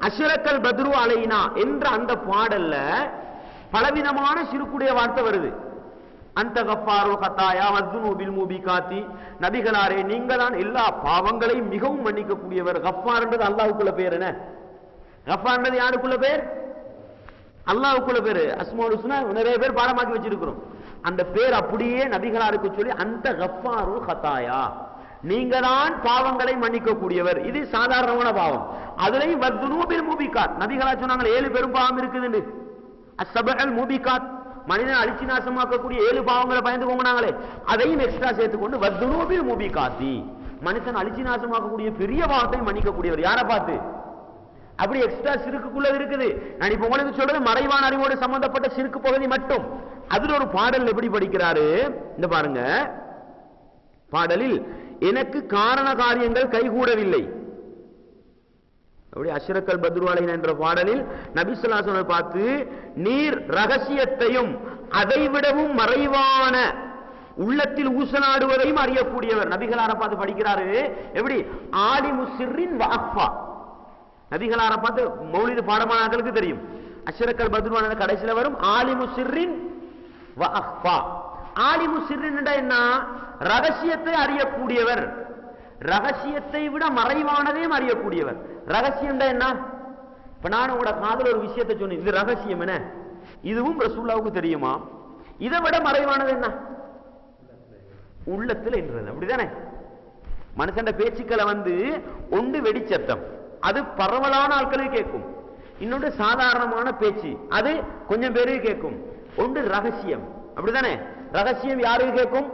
அஷ்ரக்கல் பத்ரு அலைனா என்ற அந்த பாடல்ல பலவிதமான சிறுக்குடைய வார்த்தை வருது. அந்த கஃபாரு கத்தாயா வஸ்துனூபில் மூபிகாத்தி, நபிகளாரே நீங்கள் தான் எல்லா பாவங்களையும் மிகவும் மன்னிக்கக்கூடியவர். கஃபார்ன்றது அல்லாஹ்வுக்குள்ள பேர். என்ன கஃபார்ன்றது யாருக்குள்ள பேர்? அல்லாஹ்வுக்குள்ள பேர். அஸ்மாஉல் ஹுஸ்னா நிறைய பேர் பாடமாக்கி வச்சிருக்கிறோம். அந்த பேர் அப்படியே நபிகளாருக்கு சொல்லி அந்த கஃபாரு கத்தாயா, நீங்க தான் பாவங்களை மன்னிக்கக்கூடியவர். இது சாதாரணமான பாவம். அதுலயும் வஸ்துனூபில் மூபிகாத், நபிகளா சொன்னாங்க 7 பெரும் பாவம் இருக்குதுன்னு. அஸ்ஸபுல் மூபிகாத், மனிதன் அழிச்சி நாசமாக்கக்கூடிய 7 பாவங்களை பயந்துக்கோங்கனாங்களே, அதையும் எக்ஸ்ட்ரா சேர்த்துக்கொண்டு வஸ்துனூபில் மூபிகாத்தி, மனுஷன் அழிச்சி நாசமாக்கக்கூடிய பெரிய பாவத்தை மன்னிக்கக்கூடியவர். யாரை பார்த்து? அப்படி எக்ஸ்ட்ரா சிறுக்குள்ள இருக்குது. நான் இப்ப உங்களுக்கு சொல்றது மறைவான அறிவோடு சம்பந்தப்பட்ட சிறுக்கு பகுதி மட்டும். அதுல ஒரு பாடல் எப்படி படிக்கிறாரு இந்த பாருங்க. பாடலில் எனக்கு காரண காரியங்கள் கைகூடவில்லை. அப்படி அஷ்ரக்கல் பத்ரு அலைனா என்ற பாடலில் நபி ஸல்லல்லாஹு அலைஹி வஸல்லம் பார்த்து நீர் ரகசியத்தையும் அதைவிடவும் மறைவான உள்ளத்தில் ஊசலாடுவதையும் அறியக்கூடியவர். நபிகளார பார்த்து படிக்கிறாரு. எப்படி? ஆலிமு சிர்ரின் வ அஃபா. நபிகளார பார்த்து மௌலிது பாடமானவர்களுக்கு தெரியும். அஷ்ரக்கல் பத்ரு அலைனா கடைசில வரும் ஆலிமு சிர்ரின் வ அஃபா. ஆலிமு சிர்ரின் என்ன? ரகசியத்தை அறியக்கூடியவர், ரகசியத்தை விட மறைவானதையும் அறியக்கூடியவர். ரகசியம் என்ன? இப்ப நான் உங்களோட காதல் ஒரு விஷயத்தை சொன்னேன், இது ரகசியம். என்ன? இதுவும் ரசூலுல்லாஹ்வுக்கு தெரியுமா? இதை விட மறைவானது என்ன? உள்ளத்துல என்றது. அப்படிதானே? மனுஷன் பேச்சுக்களை ஒன்று வெடிச்சத்தம், அது பரவலான ஆட்களுக்கு கேட்கும். இன்னொன்று சாதாரணமான பேச்சு, அது கொஞ்சம் பேருக்கு கேட்கும். ஒன்று ரகசியம். அப்படிதானே? ரகசியம் யாருக்கு கேட்கும்?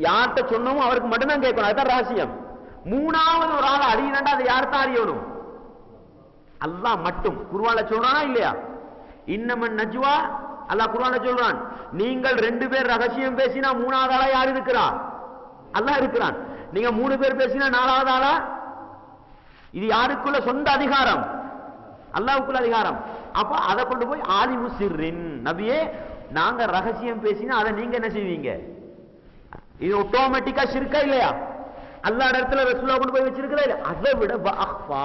யார்கிட்ட சொன்னோமோ அவருக்கு மட்டும்தான் கேட்கணும். அதுதான் ரகசியம். மூணாவது ஒரு ஆள் அறியணும்டா, அதை யார்தான் அறியணும்? அல்லாஹ் மட்டும். குர்ஆன்ல சொல்றானா இல்லையா? இன்னமன் நஜ்வா, அல்லாஹ் குர்ஆன்ல சொல்றான், நீங்கள் 2 பேர் ரகசியம் பேசினா மூணாவது ஆளா யார் இருக்கிறா? அல்லாஹ் இருக்கிறான். நீங்க 3 பேர் பேசினா 4வது ஆளா? இது யாருக்குள்ள சொந்த அதிகாரம்? அல்லாஹ்வுக்குள்ள அதிகாரம். அப்ப அதை கொண்டு போய் ஆலிமு சிர்ரின், நபியே நாங்க ரகசியம் பேசினா அதை நீங்க என்ன செய்வீங்க? இது ஆட்டோமேட்டிக்கா ஷிர்கா இல்லையா? அல்லாஹ் இடத்துல ரசூலுல்லாஹ் கொண்டு போய் வச்சிருக்கிறா இல்ல? அதை விட வஅஃபா,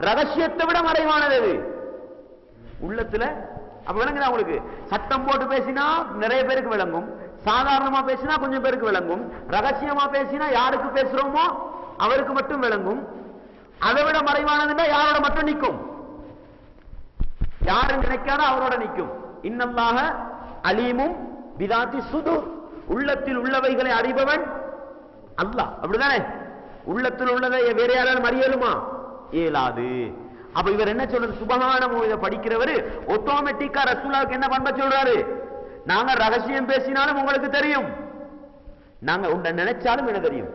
ரகசியத்தை விட மறைவானது அது உள்ளத்துல. அப்ப விளங்குதா உங்களுக்கு? சட்டம் போட்டு பேசினா நிறைய பேருக்கு விளங்கும், சாதாரணமா பேசினா கொஞ்சம் பேருக்கு விளங்கும், ரகசியமா பேசினா யாருக்கு பேசுறோமோ அவருக்கு மட்டும் விளங்கும். அதை விட மறைவானதுன்னா யாரோட மட்டும் நிற்கும்? யாரு நினைக்காத அவரோட நிற்கும். இன்னல்லாஹ அலீமும் பிதாத்தி சுதூர், உள்ளத்தில் உள்ளவைகளை அறிபவன் அல்லாஹ். அப்படிதானே? உள்ளத்தில் உள்ளதை வேற யாராலும் அறியலுமா? இயலாது. அப்ப இவர் என்ன சொல்றது? சுபஹானஹு இத படிக்கிறவர் ஆட்டோமேட்டிக்கா ரசூலுல்லாஹ்வுக்கு என்ன பண்ப சொல்றாரு? நாங்க ரகசியம் பேசினாலும் உங்களுக்கு தெரியும், நாங்க உன்னை நினைச்சாலும் என்ன தெரியும்.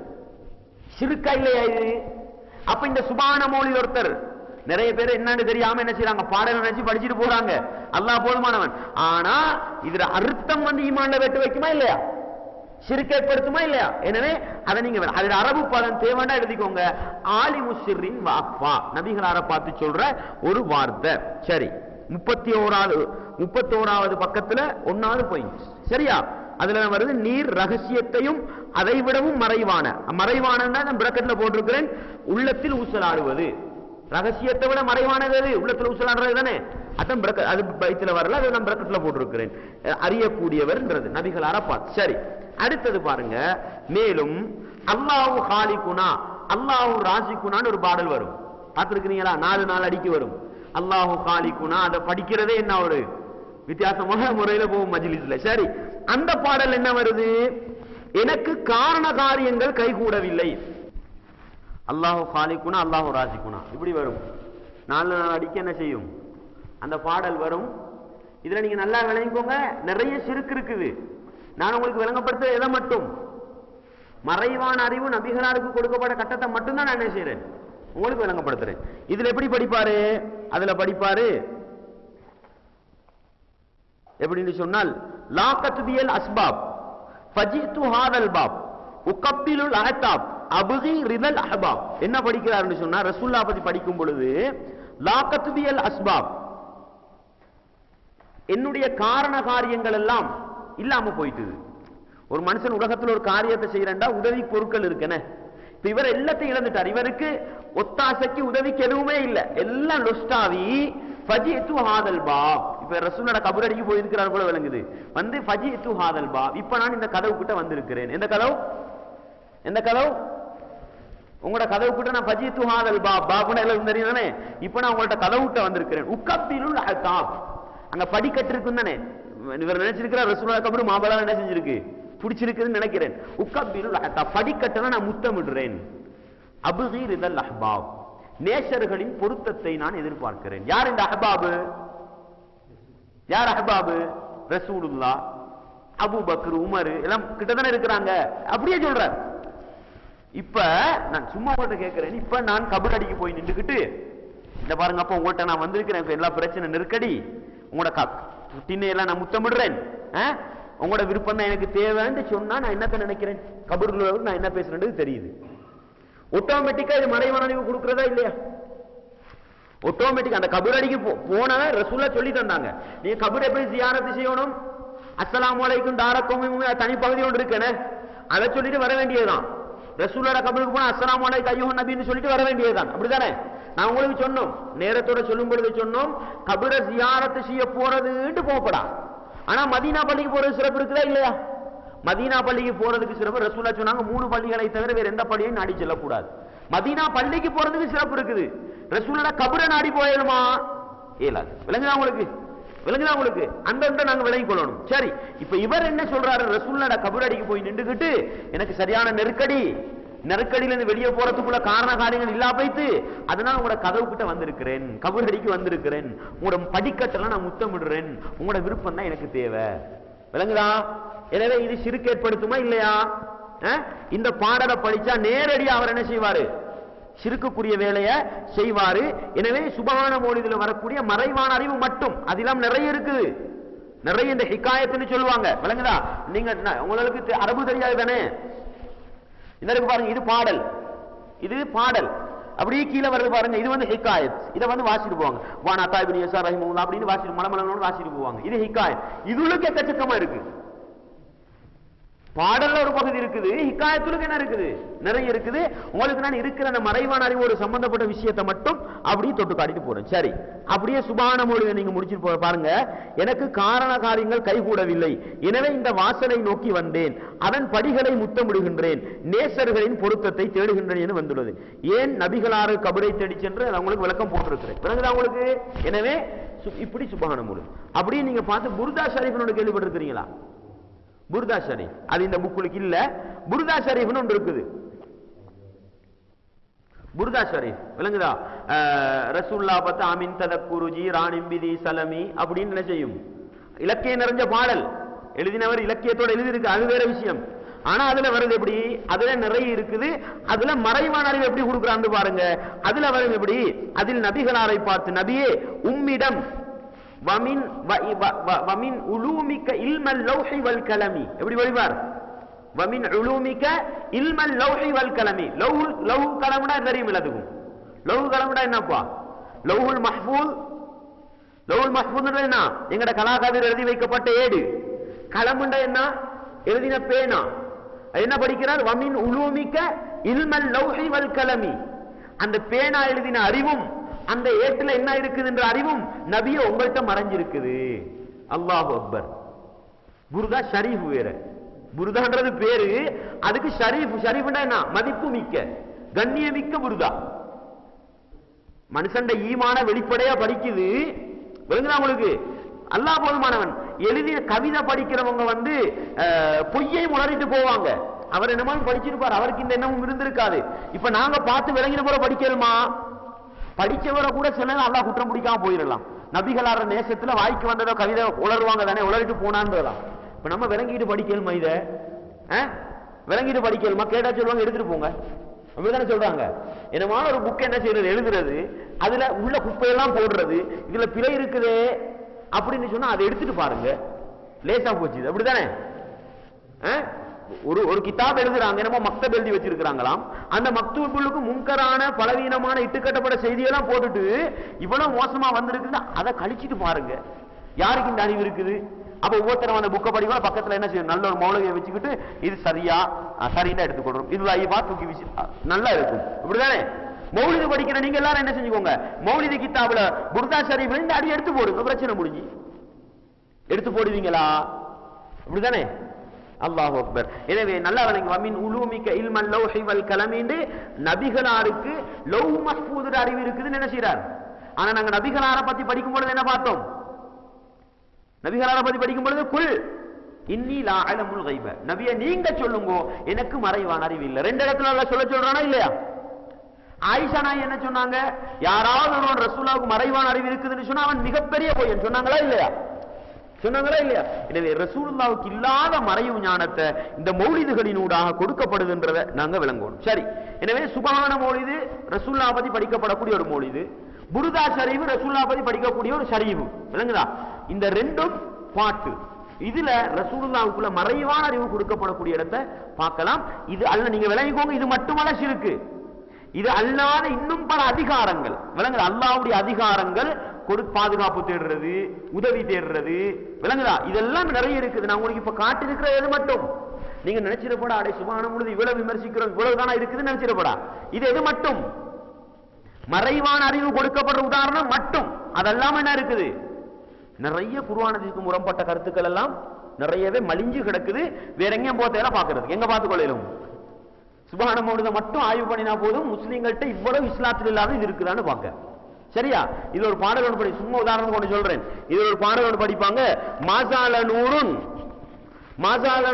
ஷிர்கா இல்லையா இது? அப்ப இந்த சுபஹான மௌலித் ஒருத்தர் நிறைய பேர் என்னன்னு தெரியாம என்ன செய்யறாங்க? பாடல் நினைச்சு படிச்சுட்டு போறாங்க. அல்லாஹ் போதுமானவன். ஆனா இதுல அர்த்தம் ஈமான்ல வெட்டு வைக்குமா இல்லையா? ஷிர்க் ஏற்படுத்துமா இல்லையா? எனவே அதை நீங்க அதுல அரபு பதம் தேவைன்னா எழுதிக்கோங்க. ஆலிமு சிர்ரின் வஅஃபா, நபிகளார பார்த்து சொல்ற ஒரு வார்த்தை. சரி, 31வது பக்கத்துல 1வது பாயிண்ட். சரியா? அதுல வருது நீர் ரகசியத்தையும் அதை விடவும் மறைவான. மறைவான பிரக்கெட்ல போட்டிருக்கிறேன். உள்ளத்தில் ஊசலாடுவது ரகசியத்தை விட மறைவானது அது. உள்ளத்தில் ஊசலாடுறது தானே, அதான் அது பைத்துல வரல, அதை நான் பிரக்கெட்ல போட்டிருக்கிறேன். அறியக்கூடியவர் நபிகள் அரபாத். சரி, அடுத்தது பாருங்க. மேலும் அல்லாஹு காலிகுனா அல்லாஹு ராசிகுனான்னு ஒரு பாடல் வரும், பார்த்திருக்கிறீங்களா? 4 நாள் அடிக்கு வரும். அல்லாஹு காலிகுனா, அதை படிக்கிறதே என்ன ஒரு வித்தியாசமான முறையில போகும் மஜ்லிஸ்ல. சரி, அந்த பாடல் என்ன வருது? எனக்கு காரண காரியங்கள் கைகூடவில்லை. அல்லாஹு காலிகுனா அல்லாஹு ராசிகுனா இப்படி வரும். 4 நாள் அடிக்க என்ன செய்யும்? அந்த பாடல் வரும். இதுல நீங்க நல்லா விளங்கிக்கோங்க, நிறைய சிறுக்கு இருக்குது. நான் உங்களுக்கு விளங்கப்படுத்த எதை மட்டும், மறைவான அறிவு நபிகளாருக்கு கொடுக்கப்பட்ட கட்டத்தை மட்டும்தான் நான் என்ன செய்யறேன், உங்களுக்கு விளங்கப்படுத்துறேன். இதுல எப்படி படிப்பாரு? அதுல படிப்பாரு எப்படின்னு சொன்னால், லாகத்பியல் அஸ்பாப் ஃபஜிது ஹாதல் பாப் உகப்பிலுல் அஹதாப் அபுகி ரிதல் அஹபாப். என்ன படிக்கிறாருன்னு சொன்னா, ரசூலுல்லாஹ் பத்தி படிக்கும் பொழுது லாகத்பியல் அஸ்பாப், என்னுடைய காரண காரியங்கள் எல்லாம் இல்லாம போயிட்டுது. ஒரு மனுஷன் உலகத்தில் ஒரு காரியத்தை செய்யறா உதவி பொருட்கள் இருக்குன்னு, இப்ப இவர் எல்லாத்தையும் இழந்துட்டார். இவருக்கு ஒத்தாசைக்கு உதவிக்கு எதுவுமே இல்லை, எல்லாம் லொஸ்டாவி. ஃபஜிது ஹாதல் பாப், இப்ப ரசூலுல்லாஹ் கபரடிக்கு போயிருக்கிறார் போல விளங்குது. வந்து ஃபஜிது ஹாதல் பாப், இப்ப நான் இந்த கதவு கிட்ட வந்திருக்கிறேன். எந்த கதவு? எந்த கதவு? உங்களோட கதவு கிட்ட நான் ஃபஜிது ஹாதல் பாப், பாப்னா எல்லாம் தெரியுதானே. இப்ப நான் உங்கள்ட்ட கதவு கிட்ட வந்திருக்கிறேன். உகப்பிலுல் அஹதாப், அங்க படிக்கட்டு இருக்குன்னு தானே இவர் நினைச்சிருக்கிறார். ரசூலுல்லாஹ் கபரு மாபலா என்ன செஞ்சிருக்கு, பிடிச்சிருக்குன்னு நினைக்கிறேன். உகப்பிலுல் அஹதாப், படிக்கட்டை நான் முத்தமிடுறேன். அபுகி ரிதல் அஹ்பாப், நேசர்களின் பொருத்தத்தை நான் எதிர்பார்க்கிறேன். யார் இந்த அஹ்பாபு? யார் அஹ்பாபு? ரசூலுல்லாஹ், அபூபக்கர், உமர் எல்லாம் கிட்டத்தானே இருக்கிறாங்க. அப்படியே சொல்றார். இப்ப நான் சும்மா உங்கள்ட்ட கேட்கிறேன், இப்ப நான் கபர் அடிக்கு போய் நின்றுக்கிட்டு இந்த பாருங்க, அப்ப உங்கள்ட்ட நான் வந்திருக்கிறேன், எல்லா பிரச்சனை நெருக்கடி, உங்களோட திண்ணையெல்லாம் நான் முத்தமிடுறேன், உங்களோட விருப்பம் தான் எனக்கு தேவைன்னு சொன்னா நான் என்னத்த நினைக்கிறேன், கபூர்ல நான் என்ன பேசுறேன்னு தெரியுது. ஆட்டோமேட்டிக்கா இது மறைவான அறிவு கொடுக்கிறதா இல்லையா? ஆட்டோமேட்டிக் அந்த கபூர் அடிக்கு போனவ ரசூலுல்லாஹ் சொல்லி தந்தாங்க. நீங்க கபூர் எப்படி ஜியாரத் செய்யணும், அஸ்ஸலாமு அலைக்கும் தாரக்கும் தனி பகுதி ஒன்று இருக்குன்னு அதை சொல்லிட்டு வர வேண்டியதுதான். ரசூலுல்லாஹ் கபூருக்கு போனா அஸ்ஸலாமு அலைக்கும் அய்யுஹன் நபின்னு சொல்லிட்டு வர வேண்டியதுதான். அப்படிதானே? நான் உங்களுக்கு சொன்னோம், நேரத்தோட சொல்லும் பொழுது சொன்னோம், கபூர ஜியாரத் செய்ய போறதுன்னு போகப்படா. ஆனா மதீனா பள்ளிக்கு போறது சிறப்பு இருக்குதா இல்லையா? மதீனா பள்ளிக்கு போறதுக்கு சிறப்பு. ரசூலுல்லாஹ் சொன்னாங்க 3 பள்ளிகளை தவிர வேற எந்த பள்ளியையும் நாடி செல்லக்கூடாது. மதீனா பள்ளிக்கு போறதுக்கு சிறப்பு இருக்குது. ரசூலுல்லாஹ் கபரை நாடி போயிடுமா? இயலாது. விளங்குதா உங்களுக்கு? விளங்குதா உங்களுக்கு? அந்த நாங்க விளங்கிக் கொள்ளணும். சரி, இப்ப இவர் என்ன சொல்றாரு? ரசூலுல்லாஹ் கபர் அடிக்கு போய் நின்றுகிட்டு எனக்கு சரியான நெருக்கடியில இருந்து வெளியே போறதுக்குள்ள காரண காரியங்கள் இல்லா போயிட்டு, அதனால உங்களோட கதவு கிட்ட வந்திருக்கிறேன், கபர் அடிக்கு வந்திருக்கிறேன், உங்களோட படிக்கட்டெல்லாம் நான் முத்தமிடுறேன், உங்களோட விருப்பம் தான் எனக்கு தேவை. விளங்குதா? எனவே இது சிறுக்கு ஏற்படுத்துமா இல்லையா? இந்த பாடலை படிச்சா நேரடியா அவர் என்ன செய்வாரு? சிறுக்குரிய வேலையை செய்வாரு. எனவே சுபஹான மௌலிதுல வரக்கூடிய மறைவான அறிவு மட்டும், அதெல்லாம் நிறைய இருக்குது. நிறைய இந்த ஹிகாயத்துன்னு சொல்லுவாங்க. விளங்குதா? நீங்க உங்களுக்கு அரபு தெரியாது தானே? இந்த பாருங்க, இது பாடல், இது பாடல். அப்படியே கீழே வருது பாருங்க, இது வந்து ஹிகாயத். இதை வந்து வாசிட்டு போவாங்க, வானா தாய்பின் யஸார் ரஹிமஹுல்லாஹ் அப்படின்னு வாசிட்டு மலமலன்னு வாசிட்டு போவாங்க. இது ஹிகாயத். இதுளுக்கு எக்கச்சக்கமா இருக்கு. பாடல்ல ஒரு பகுதி இருக்குது, ஹிகாயத்துக்கு என்ன இருக்குது? நிறைய இருக்குது. உங்களுக்கு நான் இருக்கிற அந்த மறைவான அறிவோடு சம்பந்தப்பட்ட விஷயத்தை மட்டும் அப்படியே தொட்டு காட்டிட்டு போறேன். சரி, அப்படியே சுபான மொழியை நீங்க முடிச்சுட்டு பாருங்க. எனக்கு காரண காரியங்கள் கைகூடவில்லை, எனவே இந்த வாசலை நோக்கி வந்தேன், அதன் படிகளை முத்தமிடுகின்றேன், நேசர்களின் பொருத்தத்தை தேடுகின்றேன் என்று வந்துள்ளது. ஏன் நபிகளாறு கபரை தேடி சென்று அவங்களுக்கு விளக்கம் போட்டிருக்கிறேன். விளங்குதா உங்களுக்கு? எனவே இப்படி சுபான மொழி. அப்படியே நீங்க பார்த்து புர்தா ஷரீஃப்னு கேள்விப்பட்டிருக்கிறீங்களா? புர்தா ஷரீஃப் அது இந்த புக்குக்கு இல்ல. புர்தா ஷரீஃப்னு ஒன்று இருக்குது. புர்தா ஷரீஃப் விளங்குதா? ரசூலுல்லாஹ் பத்தி அமின் ததக்குருஜி ராணிம் பிதி சலமி அப்படின்னு என்ன செய்யும்? இலக்கியம் நிறைஞ்ச பாடல். எழுதினவர் இலக்கியத்தோட எழுதி இருக்கு, அது வேற விஷயம். ஆனா அதுல வருது எப்படி? அதுல நிறைய இருக்குது. அதுல மறைவான அறிவு எப்படி கொடுக்குறான்னு பாருங்க. அதுல வரும் எப்படி? அதில் நபிகளாரை பார்த்து, நபியே உம்மிடம் வமின் உலூமிக இல்மல் லௌஹி வல் கலமி, எப்படி வழிபார்? வமின் உலூமிக இல்மல் லௌஹி வல் கலமி. லௌஹ் கலம்னா தெரியும் எல்லாத்துக்கும். லௌஹ் கலம்னா என்னப்பா? லௌஹுல் மஹ்ஃபூஸ். லௌஹுல் மஹ்ஃபூஸ் என்ன? எங்கட கலாகாதர் எழுதி வைக்கப்பட்ட ஏடு. கலம்னா என்ன? எழுதின பேனா. என்ன படிக்கிறார்? வமின் உலூமிக்க இல்மல் லௌஹி வல் கலமி. அந்த பேனா எழுதின அறிவும் அந்த ஏட்டுல என்ன இருக்குது என்ற அறிவும் நபியே உங்கள்கிட்ட மறைஞ்சிருக்குது. அல்லாஹு அக்பர். புர்தா ஷரீஃப் வேற. புர்தான்றது பேரு, அதுக்கு ஷரீஃப். ஷரீஃப்னா என்ன? மதிப்பு மிக்க, கண்ணியமிக்க புர்தா. மனுஷன் ஈமான வெளிப்படையா படிக்குது. விளங்குதா உங்களுக்கு? அல்லாஹ் போதுமானவன். எழுதிய கவிதை படிக்கிறவங்க பொய்யை உளறிட்டு போவாங்க. அவர் என்னமோ படிச்சிருப்பார், அவருக்கு இந்த எண்ணமும் இருந்திருக்காது. இப்ப நாங்க பார்த்து விளங்கின போற படிக்கலுமா? படிச்சவரை கூட சில அல்லாஹ் குற்றம் பிடிக்காம போயிடலாம். நபிகளார நேசத்துல வாய்க்கு வந்ததோ கவிதை உளருவாங்க தானே, உளறிட்டு போனான்றலாம். இப்ப நம்ம விளங்கிட்டு படிக்கலுமா? இத விளங்கிட்டு படிக்கலுமா? கேட்டா சொல்லுவாங்க எடுத்துட்டு போங்க, அப்படித்தானே சொல்றாங்க. என்னமான ஒரு புக் என்ன செய்யறது? எழுதுறது, அதுல உள்ள குப்பையெல்லாம் போடுறது, இதுல பிழை இருக்குது அப்படின்னு சொன்னா அதை எடுத்துட்டு பாருங்க, லேசா போச்சு. அப்படித்தானே? ஒரு கிதாப் எழுதுறாங்க, என்னமோ மக்தப் எழுதி வச்சிருக்காங்களாம். அந்த மக்தூபுக்கு முன்கரான பலவீனமான இட்டுக்கட்டப்பட்ட செய்தியெல்லாம் போட்டுட்டு இவ்வளவு மோசமா வந்திருக்குன்னா அதை கழிச்சிட்டு பாருங்க, யாருக்கு இந்த அறிவு இருக்குது? அப்ப ஒவ்வொருத்தரும் அந்த புக்கை படிக்கலாம், பக்கத்துல என்ன செய்யும்? நல்ல ஒரு மௌலவியை வச்சுக்கிட்டு இது சரியா சரின்னா எடுத்துக்கொள்றோம், இது ஐயா தூக்கி வீசி நல்லா இருக்கும். இப்படிதானே? மௌலிது படிக்கிற நீங்க எல்லாரும் என்ன செஞ்சுக்கோங்க, மௌலிது கிதாபுல புர்தா ஷரீஃப்ல இந்த அடி எடுத்து போடுங்க, பிரச்சனை முடிஞ்சு. எடுத்து போடுவீங்களா? இப்படிதானே? அல்லாஹு அக்பர். எனவே நல்லா வழங்கி வமின் உலூமிக்க இல்மல் லௌஹி வல் கலம் என்று நபிகளாருக்கு லௌஹ் மஹ்ஃபூதுல அறிவு இருக்குதுன்னு என்ன செய்றார். ஆனா நாங்க நபிகளாரை பத்தி படிக்கும் பொழுது என்ன பார்த்தோம்? நபிகளாரை பத்தி படிக்கும் பொழுது குல் இன்னி லா அலமுல் கைப, நபியே நீங்க சொல்லுங்க எனக்கு மறைவான அறிவு இல்லை. ரெண்டு இடத்துல அல்லாஹ் சொல்றானா இல்லையா? ஆயிஷா நாய் என்ன சொன்னாங்க? யாராவது ஒரு ரசூலுல்லாஹ்வுக்கு மறைவான அறிவு இருக்குதுன்னு சொன்னா அவன் மிகப்பெரிய பொய்யன் சொன்னாங்களா இல்லையா? சொன்னாங்களா இல்லையா? எனவே ரசூலுல்லாஹ்வுக்கு இல்லாத மறைவு ஞானத்தை இந்த மௌலிதுகளினூடாக கொடுக்கப்படுதுன்றதை நாங்க விளங்கணும். சரி, எனவே சுபஹான மௌலிது ரசூலுல்லாஹ் பத்தி படிக்கப்படக்கூடிய ஒரு மௌலிது, புர்தா ஷரீஃப் ரசூலுல்லாஹ் பத்தி படிக்கக்கூடிய ஒரு ஷரீஃப். விளங்குதா? இந்த ரெண்டும் பாட்டு. இதுல ரசூலுல்லாஹ்வுக்குள்ள மறைவான அறிவு கொடுக்கப்படக்கூடிய இடத்தை பார்க்கலாம். இது அல்ல, நீங்க விளங்கிக்கோங்க, இது மட்டுமல்ல ஷிர்க். இது அல்லாத இன்னும் பல அதிகாரங்கள் விளங்குதா? அல்லாஹ்வுடைய அதிகாரங்கள் பாதுகாப்பு தேடுறது, உதவி தேடுறது, விளங்குதா? இதெல்லாம் நிறைய இருக்குது. நான் உங்களுக்கு இப்ப காட்டிருக்கிற எது மட்டும் நீங்க நினைச்சிடப்படா, அடை சுபஹான பொழுது இவ்வளவு விமர்சிக்கிறோம், இவ்வளவுதானா இருக்குதுன்னு நினைச்சிடப்படா. இது எது மட்டும்? மறைவான அறிவு கொடுக்கப்படுற உதாரணம் மட்டும். அதெல்லாம் என்ன இருக்குது? நிறைய குர்ஆனுக்கு முரண்பட்ட கருத்துக்கள் எல்லாம் நிறையவே மலிஞ்சு கிடக்குது. வேற எங்கேயும் போத்தேல பாக்குறது, எங்க பார்த்துக் கொள்ளையிலும் சுபஹான மௌலித மட்டும் ஆய்வு பண்ணினா போதும், முஸ்லீம்கள்ட்ட இவ்வளவு இஸ்லாத்தில் இல்லாத இது இருக்குதான்னு பாக்க. சரியா? இது ஒரு பாடல் ஒன்று படி, சும்மா உதாரணம் கொண்டு சொல்றேன். இது ஒரு பாடல் ஒன்று படிப்பாங்க, மாசால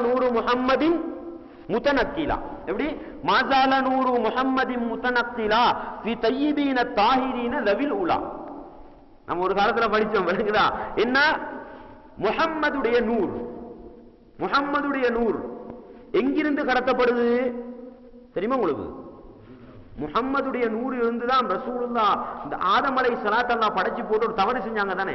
நூறு முஹம்மதின் முத்தனக்கிலா. எப்படி? மாசால நூறு முஹம்மதின் முத்தனக்கிலா ஃபி தய்யிபீன தாஹிரீன லவில் உலா. நம்ம ஒரு காலத்துல படிச்சோம், விளங்குதா? என்ன? முஹம்மதுடைய நூர், முஹம்மதுடைய நூர் எங்கிருந்து கடத்தப்படுது தெரியுமா உங்களுக்கு? முஹம்மதுடைய நூறு இருந்துதான் ரசூலுல்லாஹ் இந்த ஆதம் அலைஹிஸ்ஸலாத்து அல்லாஹ் படைச்சு போட்டு ஒரு தவறு செஞ்சாங்க தானே.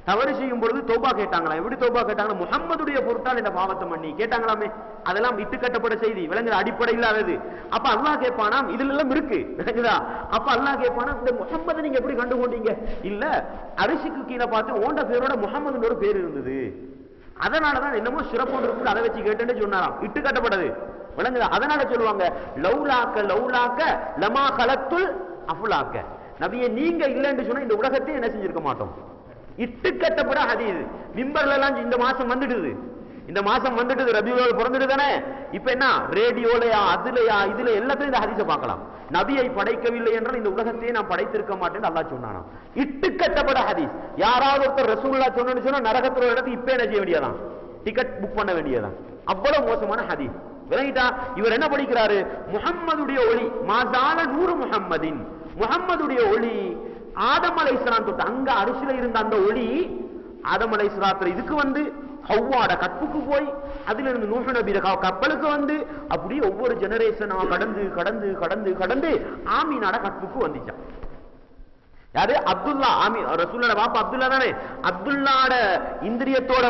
தவறு செய்யும் பொழுது தௌபா கேட்டாங்களா? எப்படி தௌபா கேட்டாங்க? முஹம்மதுடைய பொருட்டால் இந்த பாவத்தை பண்ணி கேட்டாங்களாமே. அதெல்லாம் இட்டு கட்டப்பட்ட செய்தி, விளங்குற அடிப்படையில் ஆகுது. அப்ப அல்லாஹ் கேட்பானாம், இதுல எல்லாம் இருக்கு, விளங்குதா? அப்ப அல்லாஹ் கேட்பானா, இந்த முஹம்மதை நீங்க எப்படி கண்டுகொண்டீங்க? இல்ல, அரிசிக்கு கீழே பார்த்து ஓண்ட பேரோட முஹம்மதுன்னு ஒரு பேர் இருந்தது, அதனாலதான் என்னமோ சிறப்பு இருக்கு, அதை வச்சு கேட்டேன்னு சொன்னாராம். இட்டு கட்டப்பட்டது, விளங்குதா? அதனால சொல்லுவாங்க லௌலாக்க லௌலாக்க லமா கலத்துல் அஃலாக்க, நபியே நீங்க இல்லைன்னு சொன்னா இந்த உலகத்தை என்ன செஞ்சிருக்க மாட்டோம். இட்டு கட்டப்பட ஹதீஸ் மிம்பர்ல எல்லாம் இந்த மாசம் வந்துடுது, இந்த மாசம் வந்துடுது, ரபியுல் பிறந்துட்டு தானே. இப்ப என்ன ரேடியோலயா அதுலயா இதுல எல்லாத்தையும் இந்த ஹதீஸை பார்க்கலாம். நபியை படைக்கவில்லை என்றால் இந்த உலகத்தையே நான் படைத்திருக்க மாட்டேன்னு அல்லாஹ் சொன்னானா. இட்டு கட்டப்பட ஹதீஸ். யாராவது ஒருத்தர் ரசூலுல்லாஹ் சொன்னு சொன்னா நரகத்துல இடத்துக்கு இப்ப என்ன செய்ய வேண்டியதான்? டிக்கெட் புக் பண்ண வேண்டியதான். அவ்வளவு மோசமான ஹதீஸ். விளங்கிட்டா? இவர் என்ன படிக்கிறாரு? முஹம்மதுடைய ஒளி, மாசால நூறு முஹம்மதின், முஹம்மதுடைய ஒளி ஆதம் அலைஹிஸ்ஸலாம் தொட்டு அங்க அரிசில இருந்த அந்த ஒளி ஆதம் அலைஹிஸ்ஸலாத்துல இதுக்கு ஹவ்வாட கற்புக்கு போய் அதுல இருந்து நூஹ் நபி கப்பலுக்கு அப்படியே ஒவ்வொரு ஜெனரேஷனா கடந்து கடந்து கடந்து கடந்து ஆமீனாட கற்புக்கு வந்துச்சான். யாரு? அப்துல்லா. ரசூலோட பாப்பா அப்துல்லா தானே. அப்துல்லாட இந்திரியத்தோட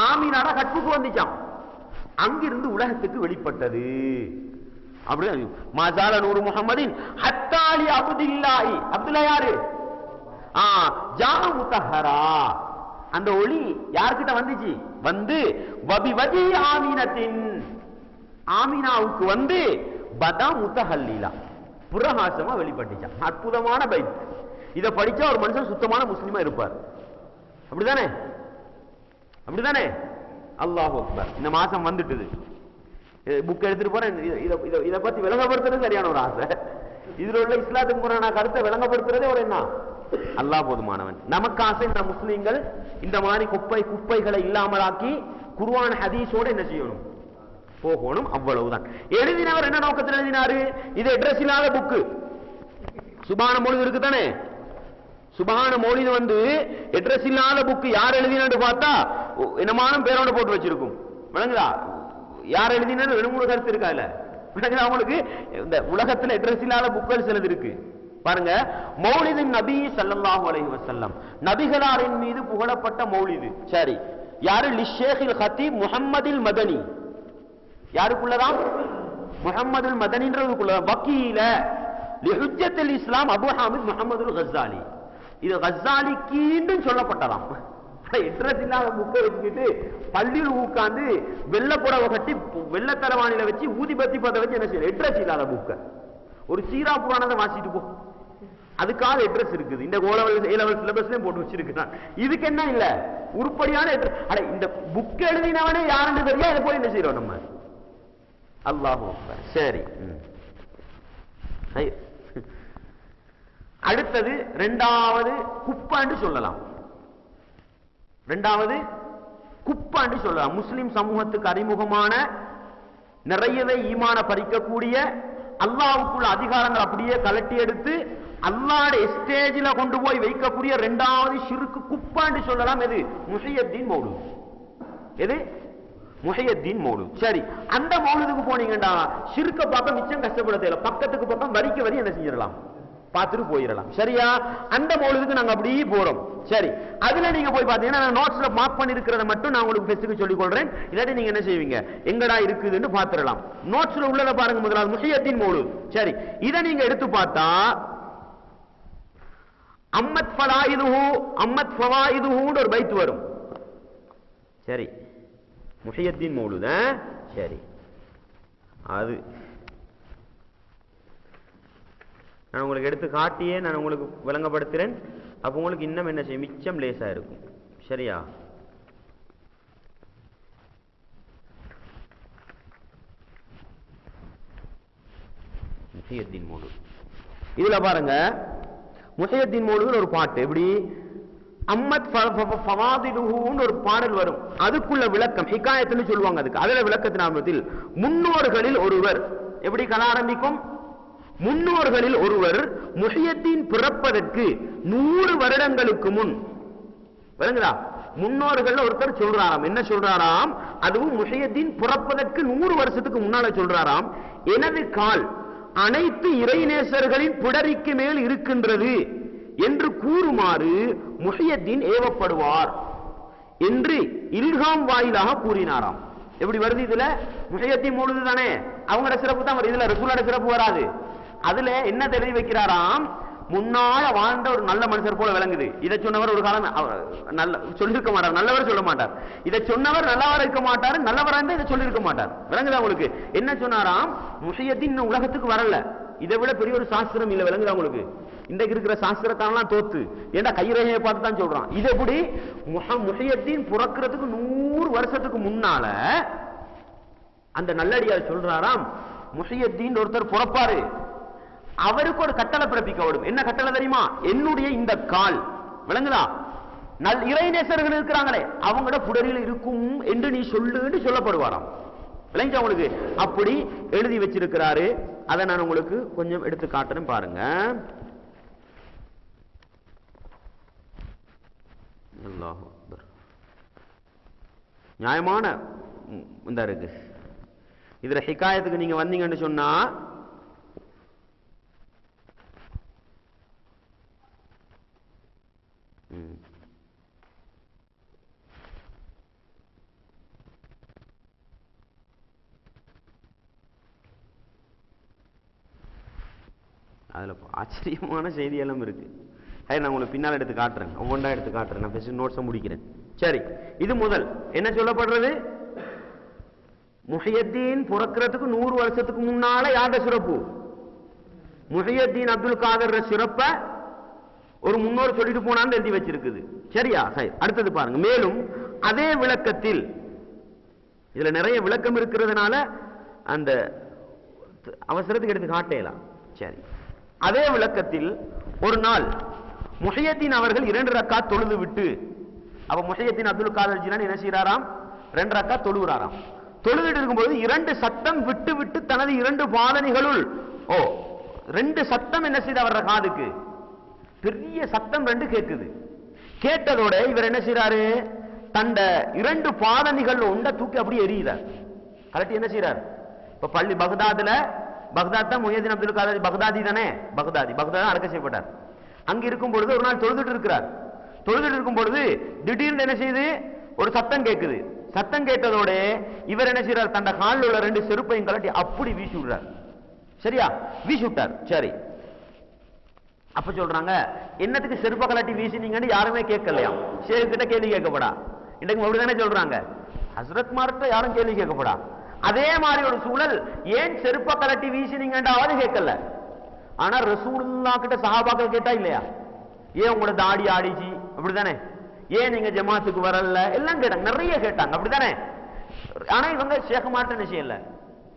ஆமீனாட கற்புக்கு வந்துச்சான். அங்கிருந்து உலகத்துக்கு வெளிப்பட்டது. அப்படியே மாசால நூறு முஹம்மதின் ஹத்தாலி அப்துல்லாஹி. அப்துல்லா யாரு? ஜா முத்தஹரா. அந்த ஒளி யார்கிட்ட வந்துச்சு? வந்து வபிவதி ஆமீனத்தின் ஆமீனாவுக்கு வந்து பதா முத்தஹல்லீலா புரஹாசமா வெளிப்பட்டுச்சான். அற்புதமான பைத். இதை படிச்சா ஒரு மனுஷன் சுத்தமான முஸ்லிமா இருப்பார். அப்படிதானே? அப்படிதானே? அல்லாஹ் அக்பர். இந்த மாசம் வந்துட்டுது, புக் எடுத்துட்டு போறேன். இதை பத்தி விளங்கப்படுத்துறது சரியான ஒரு ஆசை. இதுல உள்ள இஸ்லாத்துக்கு முறையான கருத்தை விளங்கப்படுத்துறதே ஒரு என்ன, அல்லாஹ் போதுமானவன். நமக்கு ஆசை இந்த முஸ்லீம்கள் இந்த மாதிரி குப்பைகளை இல்லாமலாக்கி குர்ஆன் ஹதீஸோட என்ன செய்யணும், போகணும். அவ்வளவுதான். எழுதினவர் என்ன நோக்கத்தில் எழுதினாரு? இது அட்ரஸ் இல்லாத புக்கு. சுபான மௌலிது இருக்கு தானே, சுபான மௌலிது வந்து அட்ரஸ் இல்லாத புக்கு. யார் எழுதினு பார்த்தா என்னமான பேரோட போட்டு வச்சிருக்கும். விளங்குதா? யார் எழுதினு 2-3 கருத்து இருக்கா இல்ல? விளங்குதா உங்களுக்கு? இந்த உலகத்துல அட்ரஸ் இல்லாத புக்கள் சிலது இருக்கு பாருங்க. மௌலிது நபி ஸல்லல்லாஹு அலைஹி வஸல்லம், நபிகளாரின் மீது புகழப்பட்ட மௌலிது. சரி, யாரு? லிஷேഖில் ஹத்தீப் முஹம்மதில் மதனி. யாருக்குள்ளதான்? முஹம்மதுல் மதனின்றதுக்குள்ளதான். வக்கீல லிஹுஜ்ஜத்துல் இஸ்லாம் அபு ஹாமித் முஹம்மதுல் கஸ்ஸாலி. இது கஸ்ஸாலி கீண்டு சொல்லப்பட்டதாம். அட்ரஸ் இல்லாத புக்கை வச்சுக்கிட்டு பள்ளியில் உட்கார்ந்து வெள்ள புடவை கட்டி வெள்ள தலவாணியில வச்சு ஊதிபத்தி பத்த வச்சு என்ன செய்யற? அட்ரஸ் இல்லாத புக்கை ஒரு சீரா புராணத்தை வாசிட்டு போ. அதுக்காக அட்ரஸ் இருக்குது. இந்த A-level சிலபஸ்லயும் போட்டு வச்சிருக்கான். இதுக்கு என்ன இல்ல உருப்படியான அடே இந்த புக் எழுதினவனே யாருன்னு தெரியும். அதை போய் என்ன செய்யறோம் நம்ம? அல்லாஹ் அக்பர். சரி, அடுத்தது இரண்டாவது குப்பாண்டு சொல்லலாம். இரண்டாவது குப்பாண்டு சொல்லலாம். முஸ்லிம் சமூகத்துக்கு அறிமுகமான நிறையவே ஈமான பறிக்கக்கூடிய அல்லாஹ்வுக்குள்ள அதிகாரங்கள் அப்படியே கலட்டி எடுத்து அல்லாஹ்வுடைய ஸ்டேஜில் கொண்டு போய் வைக்கக்கூடிய இரண்டாவது ஷிர்க் குப்பாண்டு சொல்லலாம். எது? முஹையத்தீன் மௌலூத். எது? முஹையத்தீன் மௌலூத். சரி, அந்த மௌலூதுக்கு போனீங்கடா ஷிர்க்க பார்க்க மிச்சம் கஷ்டப்பட தேவை. பக்கத்துக்கு பக்கம் வரிக்கு வரி என்ன செஞ்சிடலாம், பார்த்துட்டு போயிடலாம். சரியா? அந்த மௌலூதுக்கு நாங்க அப்படியே போறோம். சரி, அதுல நீங்க போய் பாத்தீங்கன்னா நான் நோட்ஸ்ல மார்க் பண்ணி இருக்கிறத மட்டும் நான் உங்களுக்கு பெஸ்ட்டுக்கு சொல்லிக் கொள்றேன். இல்லாட்டி நீங்க என்ன செய்வீங்க, எங்கடா இருக்குதுன்னு பாத்துடலாம். நோட்ஸ்ல உள்ளத பாருங்க. முதலாவது முஹையத்தீன் மௌலூத். சரி, இதை நீங்க எடுத்து பார்த்தா அம்மத் ஃபலாயிதுஹு அம்மத் ஃபவாயிதுஹுன்னு ஒரு பைத் வரும். சரி, முஹையத்தீன் மௌலூத். சரி, அது நான் உங்களுக்கு எடுத்து காட்டியே நான் உங்களுக்கு விளங்கப்படுத்துறேன். அப்போ உங்களுக்கு இன்னும் என்ன செய்யும், மிச்சம் லேசா இருக்கும். சரியா? முஹையத்தீன் மௌலூத் இதுல பாருங்க. முஹையத்தீன் மௌலூத் ஒரு பாட்டு. எப்படி? அம்மத் ஃபவாதிலுஹுன்னு ஒரு பாடல் வரும். அதுக்குள்ள விளக்கம் ஹிகாயத்துன்னு சொல்லுவாங்க. அதுக்கு அதுல விளக்கத்தின் முன்னோர்களில் ஒருவர். எப்படி கதை ஆரம்பிக்கும்? முன்னோர்களில் ஒருவர் முஹையத்தீன் பிறப்பதற்கு 100 வருடங்களுக்கு முன். விளங்குதா? முன்னோர்கள் ஒருத்தர் சொல்றாராம். என்ன சொல்றாராம்? அதுவும் முஹையத்தீன் பிறப்பதற்கு 100 வருஷத்துக்கு முன்னால சொல்றாராம். எனது கால் அனைத்து இறைநேசர்களின் பிடரிக்கு மேல் இருக்கின்றது என்று கூறுமாறு முஹையத்தீன் ஏவப்படுவார் என்று இல்ஹாம் வாயிலாக கூறினாராம். எப்படி வருது இதுல? முஹையத்தீன் மௌலூத் தானே, அவங்களோட சிறப்பு தான் வருது. இதுல ரசூலோட சிறப்பு வராது. அதுல என்ன தெரிவி வைக்கிறாராம்? முன்னால வாழ்ந்த ஒரு நல்ல மனுஷர் போல விளங்குது. இதை சொன்னவர் ஒரு காலம் நல்ல சொல்லிருக்க மாட்டார், நல்லவர் சொல்ல மாட்டார். இதை சொன்னவர் நல்லவராக இருக்க மாட்டார், நல்லவராக இருந்தா இதை சொல்லிருக்க மாட்டார். விளங்குதா உங்களுக்கு? என்ன சொன்னாராம்? முஹையத்தீன் உலகத்துக்கு வரல. இதை விட பெரிய ஒரு சாஸ்திரம் இல்ல. விளங்குதா உங்களுக்கு? இன்றைக்கு இருக்கிற சாஸ்திரத்தானெல்லாம் தோத்து. ஏன்னா கைரேகையை பார்த்து தான் சொல்றான். இது எப்படி? முஹையத்தீன் பிறக்கிறதுக்கு 100 வருஷத்துக்கு முன்னால அந்த நல்லடியார் சொல்றாராம், முஹையத்தீன் ஒருத்தர் பிறப்பாரு, அவருக்கு ஒரு கட்டளை பிறப்பிக்கப்படும். என்ன கட்டளை தெரியுமா? என்னுடைய இந்த கால், விளங்குதா, இறைநேசர்கள் இருக்கிறாங்களே அவங்களோட புடரில் இருக்கும் என்று நீ சொல்லுன்னு சொல்லப்படுவாராம். விளங்கி உங்களுக்கு? அப்படி எழுதி வச்சிருக்கிறாரு. அதை நான் உங்களுக்கு கொஞ்சம் எடுத்து காட்டுறேன் பாருங்க. அல்லாஹ் அக்பர். நியாயமான இந்த இருக்கு. இதுல ஹிகாயத்துக்கு நீங்க வந்தீங்கன்னு சொன்னா அதுல ஆச்சரியமான செய்தியெல்லாம் இருக்கு. நான் உங்களுக்கு பின்னால் எடுத்து காட்டுறேன், ஒவ்வொன்றா எடுத்து காட்டுறேன். நான் நோட்ஸை முடிக்கிறேன். சரி, இது முதல் என்ன சொல்லப்படுறது? முஹியத்தீன் பிறக்கிறதுக்கு 100 வருஷத்துக்கு முன்னால யாருடைய சிறப்பு? முஹியத்தீன் அப்துல் காதர் சிறப்ப ஒரு முன்னோர் சொல்லிட்டு போனான்னு எழுதி வச்சிருக்குது. சரியா? சரி, அடுத்தது பாருங்க. மேலும் அதே விளக்கத்தில், இதுல நிறைய விளக்கம் இருக்கிறதுனால அந்த அவசரத்துக்கு எடுத்து காட்டலாம். சரி, அதே விளக்கத்தில் ஒரு நாள் முஹியத்தீன் அவர்கள் 2 ரக்காத் தொழுது விட்டு, அப்ப முஹியத்தீன் அப்துல் காதர் ஜிலானி என்ன செய்யறாராம்? 2 ரக்காத் தொழுகிறாராம். தொழுதுட்டு இருக்கும்போது 2 சத்தம் விட்டு விட்டு தனது 2 பாதணிகளுள் 2 சத்தம் என்ன செய்த வர்ற காதுக்கு? பெரிய சத்தம் 2 கேட்குது. கேட்டதோட இவர் என்ன செய்யறாரு? தண்ட 2 பாதணிகள் ஒண்ட தூக்கி அப்படியே எரியுறார். கலட்டி என்ன செய்யறார்? இப்ப பள்ளி பக்தாத் தான் முஹியத்தீன் அப்துல் காதர் பக்தாதி தானே, பக்தாத் அடக்க செய்யப்பட்டார். அங்க இருக்கும் பொழுது ஒரு நாள் தொழுதுட்டு இருக்கிறார். தொழுதுட்டு இருக்கும் பொழுது திடீர்னு என்ன செய்யுது? ஒரு சத்தம் கேட்குது. சத்தம் கேட்டதோட இவர் என்ன செய்யறார்? தண்ட காலில் உள்ள 2 செருப்பையும் கலட்டி அப்படி வீசி விடுறார். சரியா? வீசி விட்டார். சரி, அப்ப சொல்றாங்க, என்னத்துக்கு செருப்ப கலட்டி வீசினீங்கன்னு யாருமே கேட்கலையாம். ஷேக் கிட்ட கேள்வி கேட்கப்படா. இன்றைக்கு அப்படிதானே சொல்றாங்க, ஹஸ்ரத் மார்ட்ட யாரும் கேள்வி கேட்கப்படா. அதே மாதிரி ஒரு சூழல், ஏன் செருப்ப கலட்டி வீசினீங்கன்றாவது கேட்கல. ஆனா ரசூலுல்லாஹ் கிட்ட சஹாபாக்கள் கேட்டா இல்லையா? ஏன் உங்களோட தாடி ஆடிச்சு? அப்படித்தானே? ஏன் நீங்க ஜமாத்துக்கு வரல? எல்லாம் கேட்டாங்க, நிறைய கேட்டாங்க. அப்படித்தானே? ஆனா இவங்க ஷேக் மார்ட்ட விஷயம் இல்ல,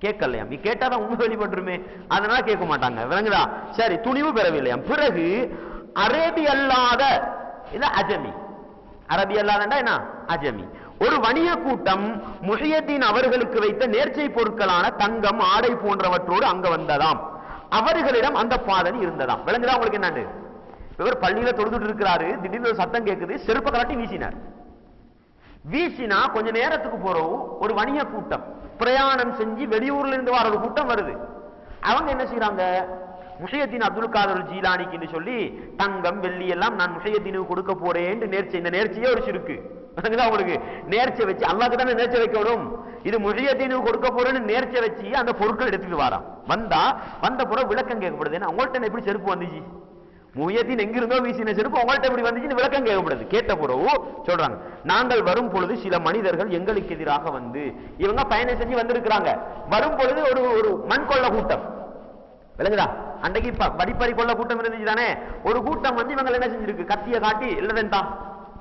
கேட்கலையாம். நீ கேட்டாதான் உண்மை வெளிப்பட்டுருமே, அதனால கேட்க மாட்டாங்க. விளங்குதா? சரி, துணிவு பெறவில்லையாம். பிறகு அரபி அல்லாத இல்ல அஜமி, அரபி அல்லாதண்டா என்ன? அஜமி ஒரு வணிக கூட்டம் முஹியத்தீன் அவர்களுக்கு வைத்த நேர்ச்சை பொருட்களான தங்கம், ஆடை போன்றவற்றோடு அங்க வந்ததாம். அவர்களிடம் அந்த பாதணி இருந்ததாம். விளங்குதா உங்களுக்கு என்னன்னு? இவர் பள்ளியில தொழுதுட்டு இருக்கிறாரு, திடீர்னு ஒரு சத்தம் கேட்குது, செருப்ப கலட்டி வீசினார். வீசினா கொஞ்ச நேரத்துக்கு போறோம், ஒரு வணிக கூட்டம் பிரயாணம் செஞ்சு வெளியூர்ல இருந்து வர ஒரு கூட்டம் வருது. அவங்க என்ன செய்யறாங்க? முஹியத்தீன் அப்துல் காதர் ஜீலானிக்கு சொல்லி தங்கம், வெள்ளி எல்லாம் நான் முஹியத்தீனுக்கு கொடுக்க போறேன் நேர்ச்சை. இந்த நேர்ச்சியே ஒரு சிறுக்கு. உங்களுக்கு நேர்ச்சை வச்சு அல்லாஹ்க்கு தானே நேர்ச்சை வைக்கணும். இது முஹியத்தீனுக்கு கொடுக்க போறேன்னு நேர்ச்சை வச்சு அந்த பொருட்கள் எடுத்துட்டு வரான். வந்த பிறகு விளக்கம் கேட்கப்படுது. ஏன்னா உங்கள்கிட்ட எப்படி செருப்பு வந்துச்சு? முஹியத்தீன் எங்கிருந்தோ வீசின செருப்பு உங்கள்கிட்ட எப்படி வந்துச்சுன்னு விளக்கம் கேட்கப்படுது. கேட்ட பிறகு சொல்றாங்க, நாங்கள் வரும் பொழுது சில மனிதர்கள் எங்களுக்கு எதிராக வந்து, இவங்க பயணம் செஞ்சு வந்திருக்கிறாங்க. வரும் பொழுது ஒரு மண் கொள்ள கூட்டம். விளங்குதா? அன்றைக்கு வடிப்பறி கொள்ள கூட்டம் இருந்துச்சு தானே. ஒரு கூட்டம் வந்து இவங்க என்ன செஞ்சிருக்கு? கத்திய காட்டி இல்லதா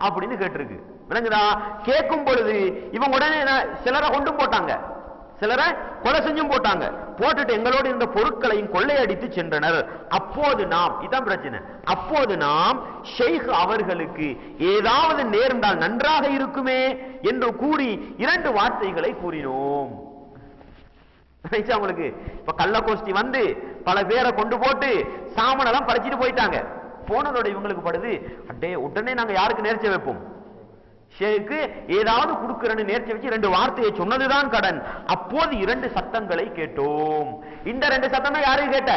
அப்படின்னு கேட்டிருக்கு. விளங்குதா? கேட்கும் பொழுது இவங்க உடனே சிலரை கொண்டும் போட்டாங்க, சிலரை கொலை செஞ்சும் போட்டாங்க. போட்டுட்டு எங்களோடு இருந்த பொருட்களையும் கொள்ளையடித்து சென்றனர். அப்போது நாம், இதான் பிரச்சனை, அப்போது நாம் ஷேக் அவர்களுக்கு ஏதாவது நேர்ந்தால் நன்றாக இருக்குமே என்று கூறி 2 வார்த்தைகளை கூறினோம். உங்களுக்கு இப்ப கள்ளகோஷ்டி வந்து பல பேரை கொண்டு போட்டு சாமனெல்லாம் பறிச்சுட்டு போயிட்டாங்க. போனதோட இவங்களுக்கு படுது, அட்டே உடனே நாங்க யாருக்கு நேர்ச்சை வைப்போம்? ஷேக்கு ஏதாவது கொடுக்கிறன்னு நேர்ச்சி வச்சு 2 வார்த்தையை சொன்னதுதான் கடன். அப்போது 2 சத்தங்களை கேட்டோம். இந்த 2 சத்தம் தான் யாருக்கு கேட்ட?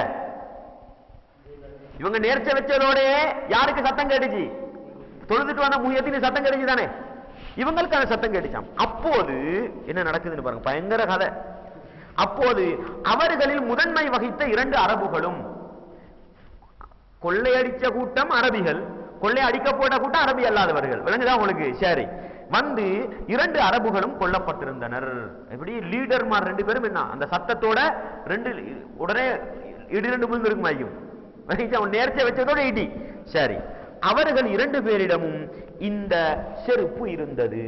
இவங்க நேர்ச்சை வச்சதோட யாருக்கு சத்தம் கேட்டுச்சு? தொழுதுட்டு வந்த முஹியத்தீன் சத்தம் கேட்டுச்சு தானே, இவங்களுக்கு அந்த சத்தம் கேட்டுச்சாம். அப்போது என்ன நடக்குதுன்னு பாருங்க, பயங்கர கதை. அப்போது அவர்களில் முதன்மை வகித்த 2 அரபுகளும், கொள்ளையடிச்ச கூட்டம் அரபிகள், கொள்ளை அடிக்கப்பட்ட கூட்டம் அரபி அல்லாதவர்கள். விளங்குதா உங்களுக்கு? சரி, வந்து 2 அரபுகளும் கொல்லப்பட்டிருந்தனர். எப்படி லீடர்மார் 2 பேரும் என்ன அந்த சத்தத்தோட 2 உடனே இடி 2 புரிந்து இருக்குமாயும் நேர்ச்சை வச்சதோட இடி. சரி, அவர்கள் 2 பேரிடமும் இந்த செருப்பு இருந்தது.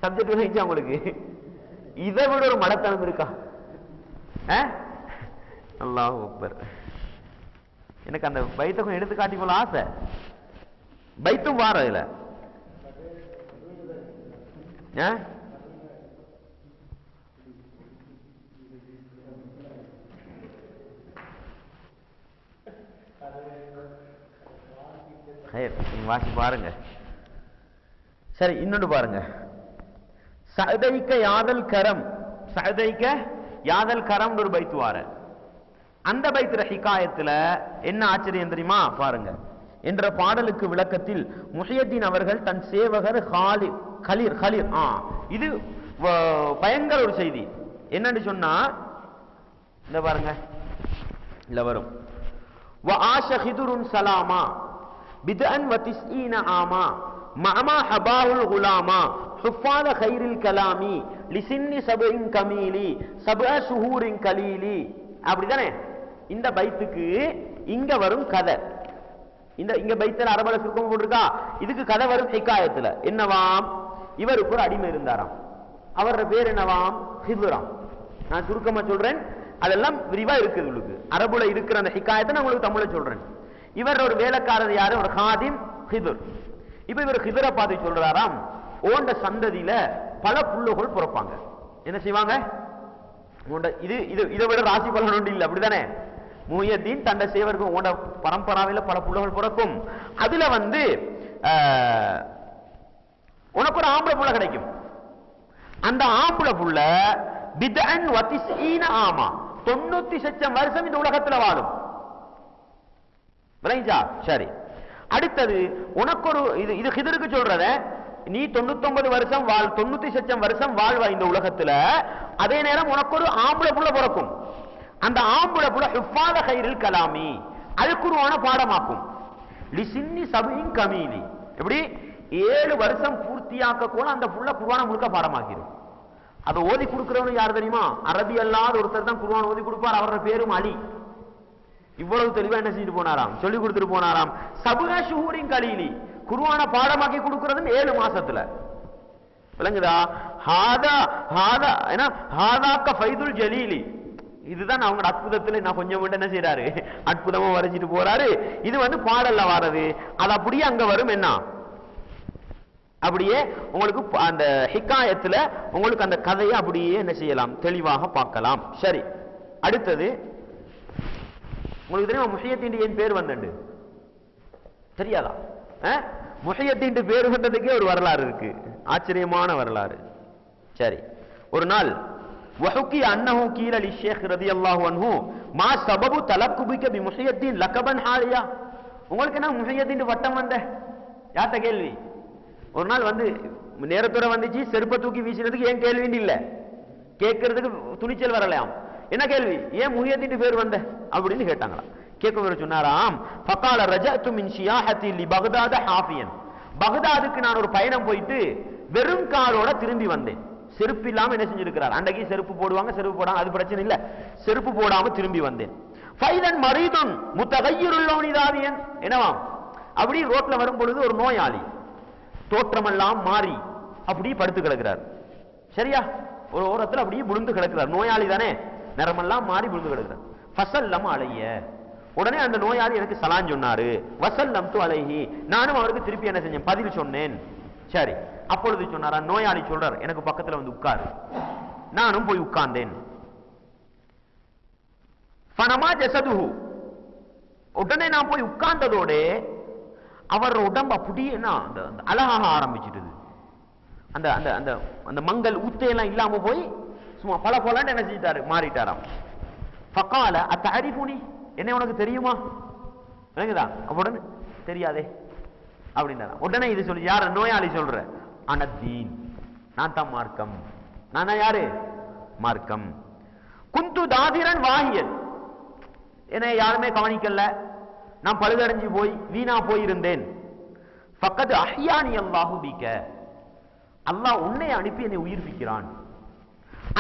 சப்ஜெக்ட் விளைச்சா உங்களுக்கு? இதை விட ஒரு மடத்தனம் இருக்கா? அல்லாஹ் அக்பர். எனக்கு அந்த பைத்தகம் எடுத்து காட்டி போல ஆசை. பைத்தும் வார இதுல வாசி பாருங்க. சரி, இன்னொன்று பாருங்க. சதைக்க யாதல் கரம், சதைக்க யாதல் கரம் ஒரு பைத்து வார. அந்த பைத்துற ஹிகாயத்துல என்ன ஆச்சரியம் தெரியுமா? பாருங்க. என்ற பாடலுக்கு விளக்கத்தில் முஹியத்தீன் அவர்கள் தன் சேவகர் கலீர் இது பயங்கர ஒரு செய்தி. என்னன்னு சொன்னா, இந்த பாருங்க, இல்ல வரும், வ ஆஷ ஹிதுருன் சலாமா, பித்அன் வ திஸ்ஈன ஆமா மஅமா ஹபாவுல் குலாமா ஹுஃபாத கைரில் கலாமி லிசின்னி சபஇன் கமீலி சபஅ ஷுஹூரின் கலீலி. அப்படிதானே? இந்த பைத்துக்கு இங்க வரும் கதை. இங்க பைத்துல அரபல சுருக்கம் போட்டிருக்கா. இதுக்கு கதை வரும் ஹிகாயத்துல. என்னவாம்? இவருக்கு ஒரு அடிமை இருந்தாராம். அவரோட பேர் என்னவாம்? ஹிதுராம். நான் சுருக்கமா சொல்றேன், அதெல்லாம் விரிவா இருக்குது உங்களுக்கு. அரபுல இருக்கிற அந்த ஹிகாயத்தை நான் உங்களுக்கு தமிழ்ல சொல்றேன். இவர் ஒரு வேலைக்காரர் யாரு? ஒரு ஹாதிம் ஹிதுர். இப்ப இவர் ஹிதுரை பார்த்து சொல்றாராம், ஓண்ட சந்ததியில பல புள்ளுகள் பிறப்பாங்க. என்ன செய்வாங்க? இதை விட ராசி பலன் ஒன்று இல்லை, அப்படிதானே? முஹியத்தீன் தண்ட சேவர்கள் ஓண்ட பரம்பராவில பல புள்ளுகள் பிறக்கும். அதுல உனக்கு ஒரு ஆம்பளை புள்ள கிடைக்கும். அந்த ஆம்பளை புள்ள பித்அன் வ திஸ்ஈன ஆமா 96 வருஷம் இந்த உலகத்துல வாழும். விளங்கிச்சா? சரி. அடுத்தது உனக்கு ஒரு இது ஹிதருக்கு சொல்றத, நீ 99 வருஷம் 96 வருஷம் வாழ்வா இந்த உலகத்துல. அதே நேரம் உனக்கு ஒரு ஆம்பளை புள்ள பிறக்கும். அந்த ஆம்பளை புள்ள ஹுஃபாத கைரில் கலாமி, அல் குர்ஆன பாடமாக்கும். லிசின்னி சபஇன் கமீலி, எப்படி 7 வருஷம் பூர்த்தியாக்க கூட அந்த புள்ள குர்ஆன முழுக்க பாடமாக்கிடும். அதை ஓதி கொடுக்கிறவனு யார் தெரியுமா? அரபி அல்லாத ஒருத்தர் தான் குர்ஆன் ஓதி கொடுப்பார். அவரோட பேரும் அலி. இவ்வளவு தெளிவா என்ன செஞ்சுட்டு போனாராம்? சொல்லி கொடுத்துட்டு போனாராம். சபஅ ஷுஹூரின் கலீலி, குர்ஆன பாடமாக்கி கொடுக்கிறதும் 7 மாசத்துல. விளங்குதா? ஹாதாக்க ஃபைதுல் ஜலீலி, இதுதான் அவங்க அற்புதத்துல நான் கொஞ்சம் மட்டும் என்ன செய்யறாரு, அற்புதமா வரைஞ்சிட்டு போறாரு. இது பாடல்ல வாரது. அது அப்படியே அங்க வரும். என்ன அப்படியே உங்களுக்கு அந்த ஹிகாயத்துல உங்களுக்கு அந்த கதையை அப்படியே என்ன செய்யலாம், தெளிவாக பார்க்கலாம். சரி, அடுத்தது உங்களுக்கு தெரியுமா முஹியத்தீன் ஏன் பேர் வந்தண்டு? தெரியாதா? முஹியத்தீன் பேர் வந்ததுக்கே ஒரு வரலாறு இருக்கு, ஆச்சரியமான வரலாறு. சரி, ஒரு நாள் وحكي أنه قيل للشيخ رضي الله عنه ما سبب تلقبك بمحيدين لقبا حاليا. உங்களுக்கு என்ன முஹியத்தீன் வட்டம் வந்த? யார்ட்ட கேள்வி? ஒரு நாள் நேரத்தோட வந்துச்சு, செருப்பை தூக்கி வீசினதுக்கு ஏன் கேள்வின்னு இல்ல, கேட்கறதுக்கு துணிச்சல் வரலையாம். என்ன கேள்வி? ஏன் முஹியத்தீன் பேர் வந்த அப்படின்னு கேட்டாங்களா. கேட்கவர் சொன்னாராம், ஃபகால ரஜஅது மின் ஷியாஹதி லி பக்தாத ஹாஃபியன், பக்தாதுக்கு நான் ஒரு பயணம் போயிட்டு வெறும் காலோட திரும்பி வந்தேன். செருப்பு இல்லாம என்ன செஞ்சிருக்கிறார்? அன்றைக்கு செருப்பு போடுவாங்க, செருப்பு போடாம அது பிரச்சனை இல்ல, செருப்பு போடாம திரும்பி வந்தேன். ஃபைதன் மரீதுன் முத்தகையிருல் லௌனிதாவியன், என்னவாம்? அப்படி ரோட்ல வரும் பொழுது ஒரு நோயாளி தோற்றமெல்லாம் மாறி அப்படி படுத்து கிடக்கிறார். சரியா? ஒரு ஓரத்தில் அப்படியே விழுந்து கிடக்கிறார். நோயாளி தானே, நிறமெல்லாம் மாறி விழுந்து கிடக்கிறார். ஃபஸல்லம் அலைய, உடனே அந்த நோயாளி எனக்கு சலான் சொன்னாரு. வஸல்லம் து அலைஹி, நானும் அவருக்கு திருப்பி என்ன செஞ்சேன், பதில் சொன்னேன். சரி, அப்பொழுது சொன்னாரா, நோயாளி சொல்றார், எனக்கு பக்கத்துல உட்காரு. நானும் போய் உட்கார்ந்தேன். ஃபனமா ஜஸதுஹு, உடனே நான் போய் உட்கார்ந்ததோட அவர் உடம்பு அப்படியே அழகாக ஆரம்பிச்சிட்டது. அந்த அந்த அந்த அந்த மங்கள் ஊத்தையெல்லாம் இல்லாம போய் சும்மா பல பலன்னு என்ன செஞ்சிட்டாரு, மாறிட்டாராம். ஃபகால அத்தஅரிஃபுனி, என்ன உனக்கு தெரியுமா? விளங்குதா? உடனே தெரியாதே அப்படின்னா உடனே இது சொல்லி, யார? நோயாளி சொல்ற, அனத்தீன், நான் தான் மார்க்கம். நான் யாரு? மார்க்கம். குந்து தாதிரன் வாஹியன், என்னை யாருமே கவனிக்கல, நான் பழுதடைஞ்சு போய் வீணா போயிருந்தேன். ஃபக்கத் அஹ்யானி அல்லாஹு பிக, அல்லாஹ் உன்னை அனுப்பி என்னை உயிர்ப்பிக்கிறான்.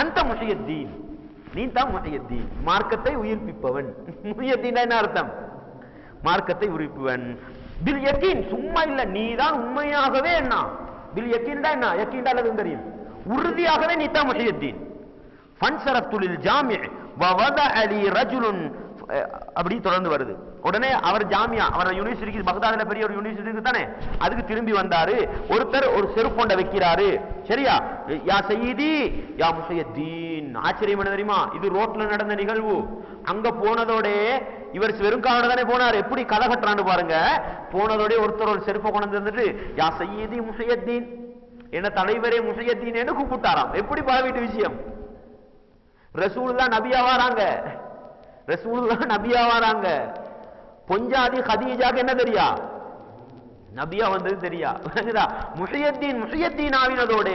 அந்த முஹியத்தீன், நீ தான் முஹியத்தீன், மார்க்கத்தை உயிர்ப்பிப்பவன். முஹியத்தீன் என்ன அர்த்தம்? மார்க்கத்தை உயிர்ப்பிப்பவன். பில் யகீன், சும்மா இல்ல, நீதான் உண்மையாகவே. என்ன பில் யகீன் என்ன? யகீன் அல்லது தெரியும், உறுதியாகவே நீ தான் முஹியத்தீன். ஃபன்சரஃப்து லில் ஜாமி வ வதஅ லி ரஜுலுன், அப்படி தொடர்ந்து வருது. உடனே அவர் ஜாமியா, அவர் யூனிவர்சிட்டிக்கு, பக்தாதுல பெரிய ஒரு யூனிவர்சிட்டி தானே, அதுக்கு திரும்பி வந்தாரு. ஒருத்தர் ஒரு செருப்பொண்ட வைக்கிறாரு. சரியா? யா சய்யிதி யா முஹியத்தீன். ஆச்சரியம் என்ன தெரியுமா? இது ரோட்ல நடந்த நிகழ்வு. அங்க போனதோட இவர் வெறுங்காலோட தானே போனார். எப்படி கதை கட்டுறான்னு பாருங்க. போனதோட ஒருத்தர் ஒரு செருப்பை கொண்டு வந்துட்டு, யா சய்யிதி முஹியத்தீன், என்ன தலைவரே முஹியத்தீன் என்று கூப்பிட்டாராம். எப்படி பழவிட்டு விஷயம்? ரசூலுல்லாஹ் நபியா வராங்க, ரசூலுல்லாஹ் நபியா வராங்க. பொஞ்சாதி கதீஜாக்கு என்ன தெரியா? நபியா வந்தது தெரியா? முஹியத்தீன் முஹியத்தீன் ஆவினதோட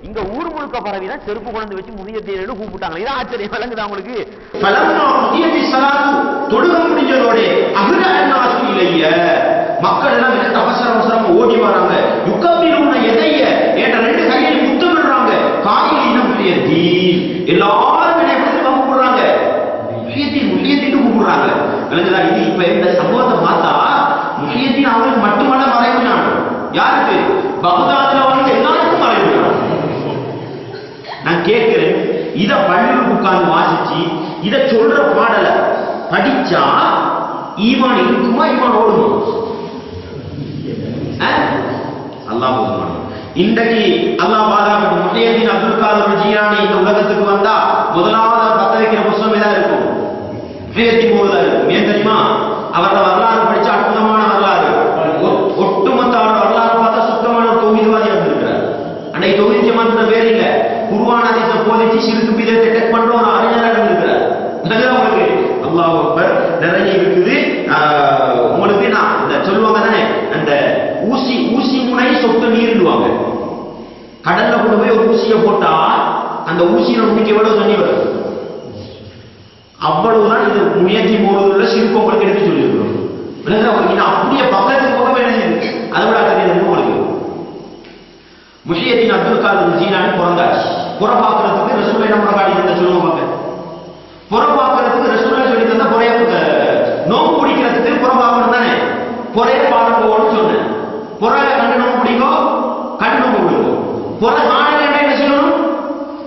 இங்க ஊர் முழுக்க பரவிதான் செருப்பு கொண்டு வச்சு முஹியத்தீன் கூப்பிட்டாங்க. இதான் ஆச்சரியம். விளங்குதா உங்களுக்கு? தொழுக முடிஞ்சதோட மக்கள் எல்லாம் சொல்றாங்க. விளங்குதா? இது இப்ப இந்த சம்பவத்தை பார்த்தா முஹியத்தீன் அவங்களுக்கு மட்டுமல்ல மறைவு நாடு. யாருக்கு? பகதாதுல வந்து எல்லாருக்கும் மறைவு நாடு. நான் கேட்கிறேன், இத பள்ளியில் உட்கார்ந்து வாசிச்சு இத சொல்ற பாடல படிச்சா ஈமான் இருக்குமா, ஈமான் ஓடுமா? அல்லாஹ் போதுமான. இன்றைக்கு அல்லாஹ் பாதுகாப்பு. முஹியத்தீன் அப்துல் காதர் ஜீலானி இந்த உலகத்துக்கு வந்தா முதலாவது பத்த வைக்கிற புத்தகம் எதா இருக்கும்? முஹியத்தீன் மௌலூதா இருக்கும். ஏன் தெரியுமா? அவரோட வரலாறு படிச்ச அற்புதமான வரலாறு. ஒட்டுமொத்த அவரோட வரலாறு பார்த்தா சுத்தமான ஒரு தௌஹீத்வாதியா இருந்திருக்கிறார். அன்னைக்கு தௌஹீத் ஜமாத்ல பேர் இல்ல, குர்ஆன் ஹதீஸை போதிச்சு ஷிர்க் பிதத்தை டெக் பண்ற ஒரு அறிஞராக இருந்திருக்கிறார். உங்களுக்கு அல்லாஹ் அக்பர் நிறைய இருக்குது. உங்களுக்கு நான் இந்த சொல்லுவாங்க தானே, அந்த ஊசி முனை சொட்டு நீருடுவாங்க. கடல்ல கொண்டு போய் ஒரு ஊசியை போட்டா அந்த ஊசியில நுண்ணிக்கு எவ்வளவு தண்ணி வரும், அவ்வளவுதான் இது முயற்சி போடுவதில்லை. சிறுக்கு உங்களுக்கு எடுத்து சொல்லியிருக்கிறோம். அப்படியே பக்கத்துக்கு போக வேண்டியது. அதை விட தெரியாது உங்களுக்கு. முஹியத்தீன் அப்துல் காதர் ஜீலானி பிறந்தாச்சு. புறப்பாக்குறதுக்கு ரசூலுல்லாஹி என்ன முறைகாட்டி இருந்த சொல்லுங்க பார்க்க. புறப்பாக்குறதுக்கு ரசூலுல்லாஹி சொல்லி தந்த புறைய நோம்பு பிடிக்கிறதுக்கு புறப்பாக்கணும் தானே. புறைய பாடுவோம்னு சொன்னேன். புறைய கண்டு நோம்பு பிடிக்கோ, கண்டு நோம்பு பிடிக்கும். புறை காணல என்ன சொல்லணும்?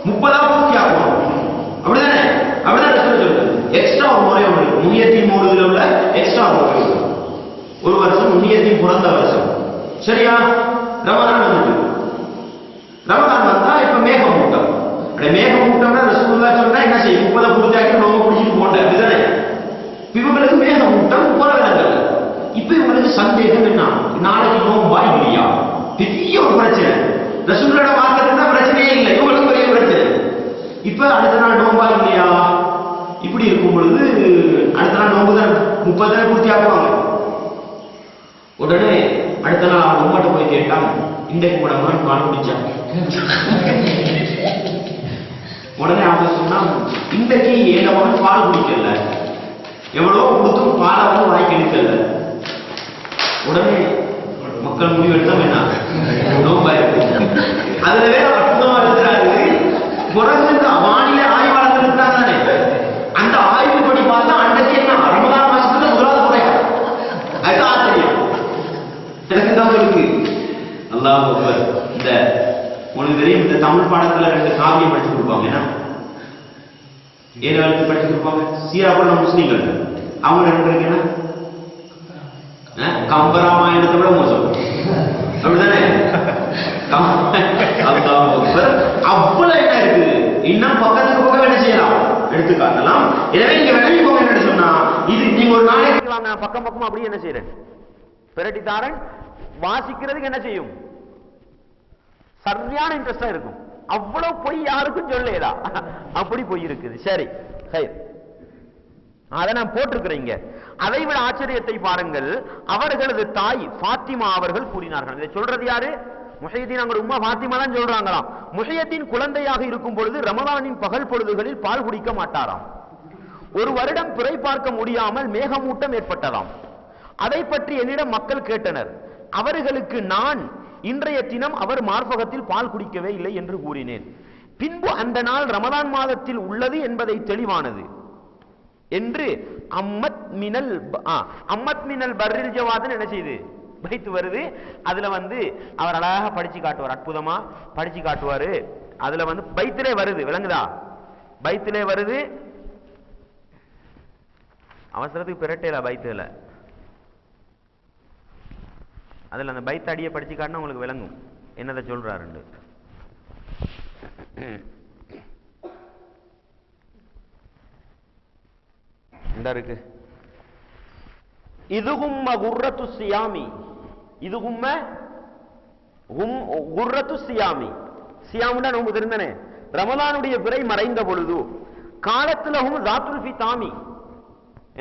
30 பூர்த்தி ஆகணும். அப்படிதானே? அப்படிதான் ரசூலுல்லாஹி சொல்லுங்க. எக்ஸ்ட்ரா ஒரு முறை ஒன்று இருக்கு. முஹியத்தீன் மௌலூதுல உள்ள எக்ஸ்ட்ரா ஒரு முறை இருக்கு. ஒரு வருஷம் முஹியத்தீன் பிறந்த வருஷம். சரியா? ரமலான் வந்துட்டு. ரமலான் வந்தா இப்ப மேகமூட்டம். மேகமூட்டம்னா ரசூலுல்லாஹி சொன்னா என்ன செய்யும்? 30 பூர்த்தியாக்கி நோம்பு பிடிச்சிட்டு போட்ட. அப்படிதானே? இவங்களுக்கு மேகமூட்டம் போறவில்லை. இப்ப இவங்களுக்கு சந்தேகம் என்ன? நாளைக்கு நோம்பா இல்லையா? பெரிய ஒரு பிரச்சனை. ரசூலுல்லாஹி மார்க்கத்துல பிரச்சனையே இல்லை, இவங்களுக்கு பெரிய பிரச்சனை. இப்ப அடுத்த நாள் நோம்பா இல்லையா? இப்படி இருக்கும் பொழுது அடுத்த நாள் நோம்பு தான் 30 பூர்த்தி ஆக்குவாங்க. உடனே அடுத்த நாள் அவங்க உமாட்ட போய் கேட்டான், இன்றைக்கு கூட மகன் பால் குடிச்சான். உடனே அவங்க சொன்னா, இன்றைக்கு என் மகன் பால் குடிக்கல, எவ்வளவு கொடுத்தும் பாலை வந்து வாய்க்கு எடுக்கல. உடனே மக்கள் முடிவு எடுத்தா என்ன நோம்பா இருக்கு. அதுல வேற அற்புதமா இருக்கிறாரு. குறைஞ்ச வானிலை ஆய்வாளர்கள் இருக்கிறாங்க தானே, அந்த ஆய்வுப்படி பார்த்தா அன்றைக்கு என்ன ரமலான் மாசத்துல முதலாவது முறை. அதுதான் ஆச்சரியம். எனக்கு தான் இருக்கு. அல்லாஹ் அக்பர். இந்த உங்களுக்கு தெரியும், இந்த தமிழ் பாடத்துல 2 காவியம் படிச்சு கொடுப்பாங்க. ஏன்னா ஏழு படிச்சு கொடுப்பாங்க. சீராப்பள்ள முஸ்லீம்கள் அவங்க 2 பேருக்கு என்ன கம்பராமாயணத்தை விட மோசம். அப்படிதானே? அவ்வளவு என்ன இருக்கு, இன்னும் பக்கத்துக்கு போக என்ன செய்யலாம், எடுத்து காட்டலாம். எனவே நீங்க விலகி போக என்ன சொன்னா, இது நீங்க ஒரு நாளைக்கு பக்கம் பக்கமா அப்படியே என்ன செய்யறேன் பிரட்டித்தாரன் வாசிக்கிறதுக்கு என்ன செய்யும், சரியான இன்ட்ரெஸ்டா இருக்கும். அவ்வளவு பொய் யாருக்கும் சொல்லலா, அப்படி பொய் இருக்குது. சரி சரி, அதை நான் போட்டிருக்கிறீங்க. அதை விட ஆச்சரியத்தை பாருங்கள். அவர்களது தாய் ஃபாத்திமா அவர்கள் கூறினார்கள். இதை சொல்றது யாரு? முஹையத்தீன் அவங்க உம்மா ஃபாத்திமா தான் சொல்றாங்களாம். முஹையத்தீன் குழந்தையாக இருக்கும் பொழுது ரமலானின் பகல் பொழுதுகளில் பால் குடிக்க மாட்டாராம். ஒரு வருடம் பிறை பார்க்க முடியாமல் மேகமூட்டம் ஏற்பட்டதாம். அதை பற்றி என்னிடம் மக்கள் கேட்டனர். அவர்களுக்கு நான் இன்றைய தினம் அவர் மார்பகத்தில் பால் குடிக்கவே இல்லை என்று கூறினேன். பின்பு அந்த நாள் ரமலான் மாதத்தில் உள்ளது என்பதை தெளிவானது என்று அம்மத் மினல் பர்ரில் ஜவாத் என்ன செய்து வைத்து வருது. அதுல அவர் அழகாக படிச்சு காட்டுவார், அற்புதமா படிச்சு காட்டுவாரு. அதுல பைத்திலே வருது, விளங்குதா? பைத்திலே வருது. அவசரத்துக்கு பிரட்டேல பைத்துல, அதுல அந்த பைத்த அடியை படிச்சு காட்டினா உங்களுக்கு விளங்கும் என்னதை சொல்றாரு. இருக்கு இதுகும்ம குர்ரத்து சியாமி, இதுகும்ம குர்ரத்து சியாமி. சியாமுன்னா நமக்கு தெரிந்தனே, ரமலானுடைய பிறை மறைந்த பொழுது காலத்துலகும் ஜாத்துல் ஃபிதாமி.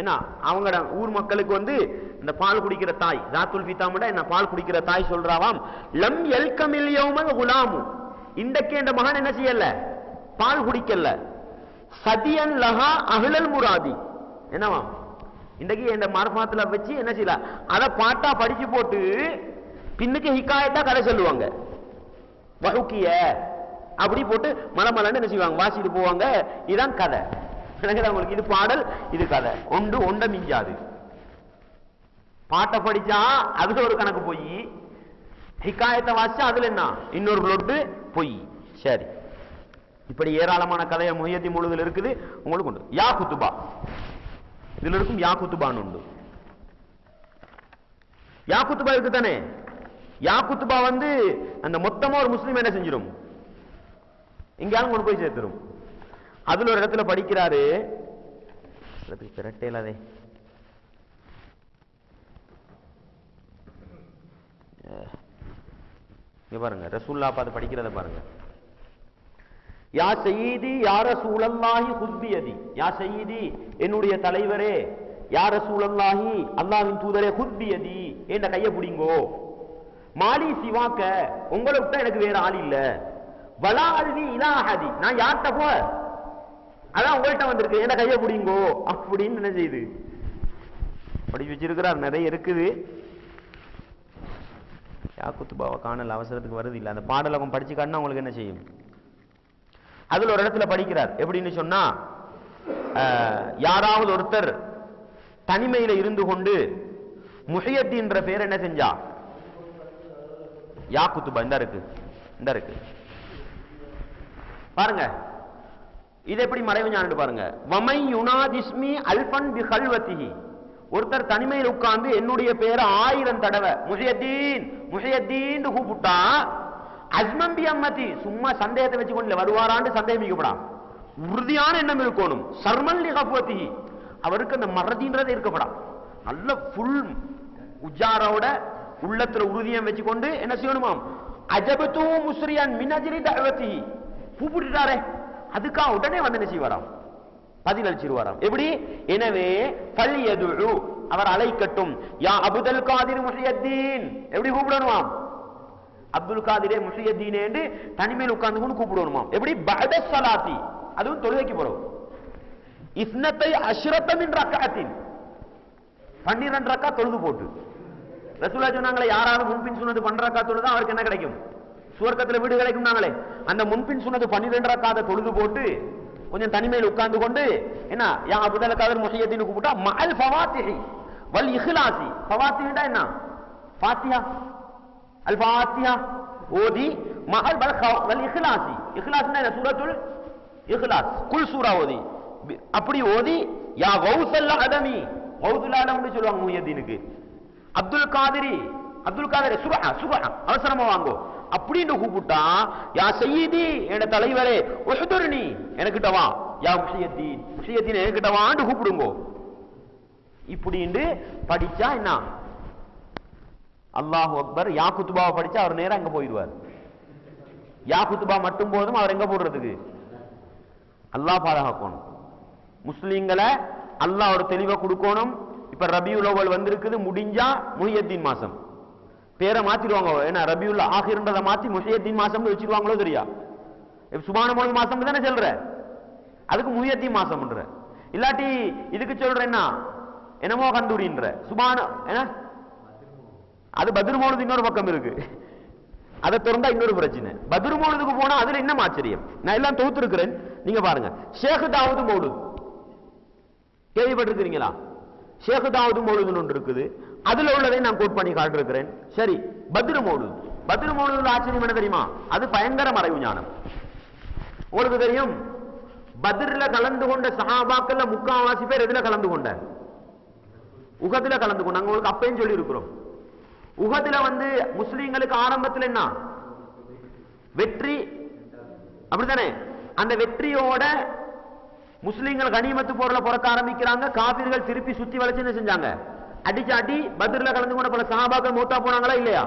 என்ன அவங்க ஊர் மக்களுக்கு இந்த பால் குடிக்கிற தாய் ஜாத்துல் ஃபிதாம்னா என்ன, பால் குடிக்கிற தாய் சொல்றாவாம், லம் யல்கமில் யௌமல் குலாமு, இன்றைக்கு இந்த மகன் என்ன செய்யல, பால் குடிக்கல. சதியன் லஹா அஹ்லல் முராதி, என்னவா இன்றைக்கு இந்த மார்பாத்துல வச்சு என்ன செய்யல, அதை பாட்டா படிச்சு போட்டு பின்னுக்கு ஹிகாயத்தா கதை சொல்லுவாங்க. வஹுக்கிய அப்படி போட்டு மலமலன்னு என்ன செய்வாங்க, வாசிட்டு போவாங்க. இதான் கதை. உங்களுக்கு இது பாடல் இது கதை ஒண்ட மிஞ்சாது. பாட்டை படிச்சா அதுல ஒரு கணக்கு போய், ஹிகாயத்தை வாசிச்சா அதுல என்ன இன்னொரு லொட்டு பொய். சரி, இப்படி ஏராளமான கதையை முஹியத்தீன் மௌலூதுல இருக்குது. உங்களுக்கு உண்டு யா குத்துபா, இதுல இருக்கும் யா குத்துபான்னு உண்டு. யா குத்துபா இருக்கு தானே. யா குத்துபா வந்து அந்த மொத்தமா ஒரு முஸ்லீம் என்ன செஞ்சிடும், எங்கேயாலும் கொண்டு போய் சேர்த்துரும். அதுல ஒரு இடத்துல படிக்கிறாரு, பிரட்டேலாதே பாருங்க, ரசூல்லா பார்த்து படிக்கிறத பாருங்க. யா சய்யிதி யா ரசூலல்லாஹி குத்பியதி, யா சய்யிதி என்னுடைய தலைவரே, யா ரசூலல்லாஹி அல்லாஹ்வின் தூதரே, குத்பியதி என்ன கைய பிடிங்கோ, மாலி சிவாக்க உங்களை விட்டா எனக்கு வேற ஆள் இல்ல, வலா அல்வி இலாஹதி நான் யார்கிட்ட போ, அதான் உங்கள்கிட்ட வந்திருக்கு, என்ன கைய பிடிங்கோ அப்படின்னு என்ன செய்யுது படிச்சு வச்சிருக்கிறார். நிறைய இருக்குது. யாக்குத்துபாவை காணல் அவசரத்துக்கு வருது இல்லை, அந்த பாடலகம் படிச்சு காட்டினா உங்களுக்கு என்ன செய்யும். அதுல ஒரு இடத்துல படிக்கிறார் எப்படின்னு சொன்னா, யாராவது ஒருத்தர் தனிமையில இருந்து கொண்டு முஹியத்தீன்ற பேர் என்ன செஞ்சா, யாக்குத்துபா இந்த இருக்கு பாருங்க, இது எப்படி மறைவு ஞானம் பாருங்க. வமை யுனாதிஸ்மி அல்பன் பி கல்வத்திஹி, ஒருத்தர் தனிமையில் உட்கார்ந்து என்னுடைய பேரை 1000 தடவை முஹியத்தீன் முஹியத்தீன் கூப்பிட்டா, அஸ்மம்பி அம்மதி சும்மா சந்தேகத்தை வச்சு கொண்டு வருவாரான்னு சந்தேகிக்கப்படா, உறுதியான எண்ணம் இருக்கணும். சர்மல்லி கஃபத்திஹி, அவருக்கு அந்த மறதின்றதை இருக்கப்படா, நல்ல ஃபுல் உஜாரோட உள்ளத்துல உறுதியம் வச்சுக்கொண்டு என்ன செய்யணுமாம், அஜபத்து முஸ்ரியான் மினஜரி தஅவத்திஹி, கூப்பிட்டுட்டாரே அதுக்காக உடனே வந்து என்ன செய்வாராம், பதில் அளிச்சிருவாராம். எப்படி? எனவே ஃபல்யதுஉ அவர் அழைக்கட்டும், யா அப்துல் காதிர் முஹியத்தீன், எப்படி கூப்பிடணுமாம், அப்துல் காதிரே முஹியத்தீன் என்று தனிமையில் உட்கார்ந்து கொண்டு கூப்பிடணுமாம். எப்படி? பஅத ஸலாத்தி, அதுவும் தொழுகைக்கு போறோம். இஸ்னத்தை அஷ்ரத மின் ரக்அத்தின், 12 ரக்அத் தொழுது போட்டு. ரசூலுல்லாஹ் சொன்னாங்களே, யாராவது முன்பின் சுன்னத்து 12 ரக்அத் தொழுதா அவருக்கு என்ன கிடைக்கும், சுவர்க்கத்துல வீடு கிடைக்கும் நாங்களே. அந்த முன்பின் சுன்னத்து 12 ரக்அத் தொழுது போட்டு கொஞ்சம் தனிமையில் உட்கார்ந்து கொண்டு என்ன, யா அப்துல் காதிர் முஹியத்தீன் கூப்பிட்டா மஅல் ஃபவாத்திஹி வல் இக்லாசி, ஃபவாத்திஹா என்ன, ஃபாத்திஹா அல் ஃபாத்திஹா ஓதி மஅல் வல் இக்லாசி, இக்லாஸ்னா என்ன, சூரத்துல் இக்லாஸ் குல் சூரா ஓதி, அப்படி ஓதி யா கௌஸல் அதமி, கௌஸுல் அதம்னு சொல்லுவாங்க முஹியத்தீனுக்கு. அப்துல் காதிரி சுபஹா அவசரமா வாங்கோ அப்படின்னு கூப்பிட்டா, யா சய்யிதி என்ற தலைவரே, உஹ்துர்னி எனக்கிட்ட வா, யா முஹியத்தீன் எனக்கிட்ட வான்னு கூப்பிடுங்கோ. இப்படின்னு படிச்சா என்ன, அல்லாஹு அக்பர். யா குத்துபாவை படிச்சா அவர் நேரம் அங்க போயிடுவார். யா குத்துபா மட்டும் போதும், அவர் எங்க போடுறதுக்கு, அல்லாஹ் பாதுகாக்கணும். முஸ்லீம்களை அல்லாஹ் ஒரு தெளிவை கொடுக்கணும். இப்ப ரபியுல் அவ்வல் வந்திருக்குது, முடிஞ்சா முஹியத்தீன் மாசம் பேரை மாத்திடுவாங்க. ஏன்னா ரபியுல் ஆஹிர்ன்றதை மாத்தி முஹியத்தீன் மாசம் வச்சிருவாங்களோ தெரியா. சுபான மொழி மாசம் தானே சொல்ற, அதுக்கு முஹியத்தீன் மாசம் இல்லாட்டி இதுக்கு சொல்றேன்னா என்னமோ கந்தூரின்ற சுபான, அது பத்ர் மௌலித் இன்னொரு பக்கம் இருக்கு, அதை திறந்தா இன்னொரு பிரச்சனை. பத்ர் மௌலிதுக்கு போனா அதுல என்ன ஆச்சரியம், நான் எல்லாம் தொகுத்து இருக்கிறேன், நீங்க பாருங்க. ஷேக் தாவூத் மௌலூத் கேள்விப்பட்டிருக்கிறீங்களா? ஷேக் தாவூத் மௌலூத் ஒன்று இருக்குது, அதுல உள்ளதை நான் கோட் பண்ணி காட்டிருக்கிறேன். சரி, பத்ர் மௌலூத் ஆச்சரியம் என்ன தெரியுமா, அது பயங்கர மறைவு ஞானம். உங்களுக்கு தெரியும், பத்ர்ல கலந்து கொண்ட சஹாபாக்கள்ல முக்காவாசி பேர் எதுல கலந்து கொண்ட, உஹதுல கலந்து கொண்டாங்க. உங்களுக்கு அப்பயும் சொல்லி இருக்கிறோம், உஹதுல வந்து முஸ்லீம்களுக்கு ஆரம்பத்தில் என்ன வெற்றி, அப்படித்தானே? அந்த வெற்றியோட முஸ்லீம்கள் கனிமத்து போர்ல புறக்க ஆரம்பிக்கிறாங்க. காபிர்கள் திருப்பி சுத்தி வளைச்சு என்ன செஞ்சாங்க, அடிச்சு அடி. பத்ர்ல கலந்து கொண்ட பல சஹாபாக்கள் மௌத்தா போனாங்களா இல்லையா?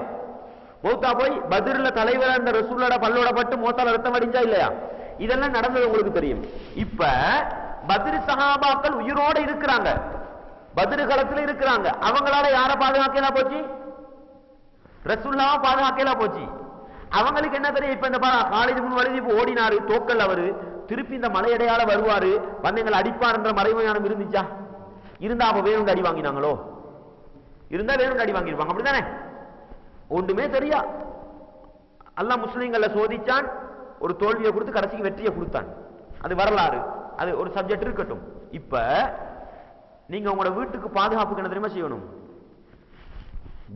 மௌத்தா போய் பத்ர்ல தலைவர் அந்த ரசூலோட பல்லோட பட்டு மௌத்தால ரத்தம் அடிஞ்சா இல்லையா? இதெல்லாம் நடந்தது உங்களுக்கு தெரியும். இப்ப பத்ர் சஹாபாக்கள் உயிரோட இருக்கிறாங்க, பத்ர் களத்துல இருக்கிறாங்க. அவங்களால யார பாதுகாக்கலாம் போச்சு, ரசூலுல்லாஹ் பாதுகாக்கலாம் போச்சு. அவங்களுக்கு என்ன தெரியும், இப்ப இந்த காலேஜ் முன் வலி ஓடினாரு, தோக்கல் அவரு திருப்பி இந்த மலையடையால வருவாரு, வந்து எங்களை அடிப்பார் என்ற மறைவு ஞானம் இருந்துச்சா? இருந்தா அப்ப வேணுண்டு அடி வாங்கினாங்களோ? இருந்தா வேணுண்டு அடி வாங்கிருப்பாங்க, அப்படித்தானே? ஒன்றுமே தெரியா. அல்லாஹ் முஸ்லிம்களை சோதிச்சான், ஒரு தோல்வியை கொடுத்து கடைசிக்கு வெற்றியை கொடுத்தான். அது வரலாறு. அது ஒரு சப்ஜெக்ட் இருக்கட்டும். இப்ப நீங்க உங்களோட வீட்டுக்கு பாதுகாப்புக்கு என்ன தெரியுமா செய்யணும்?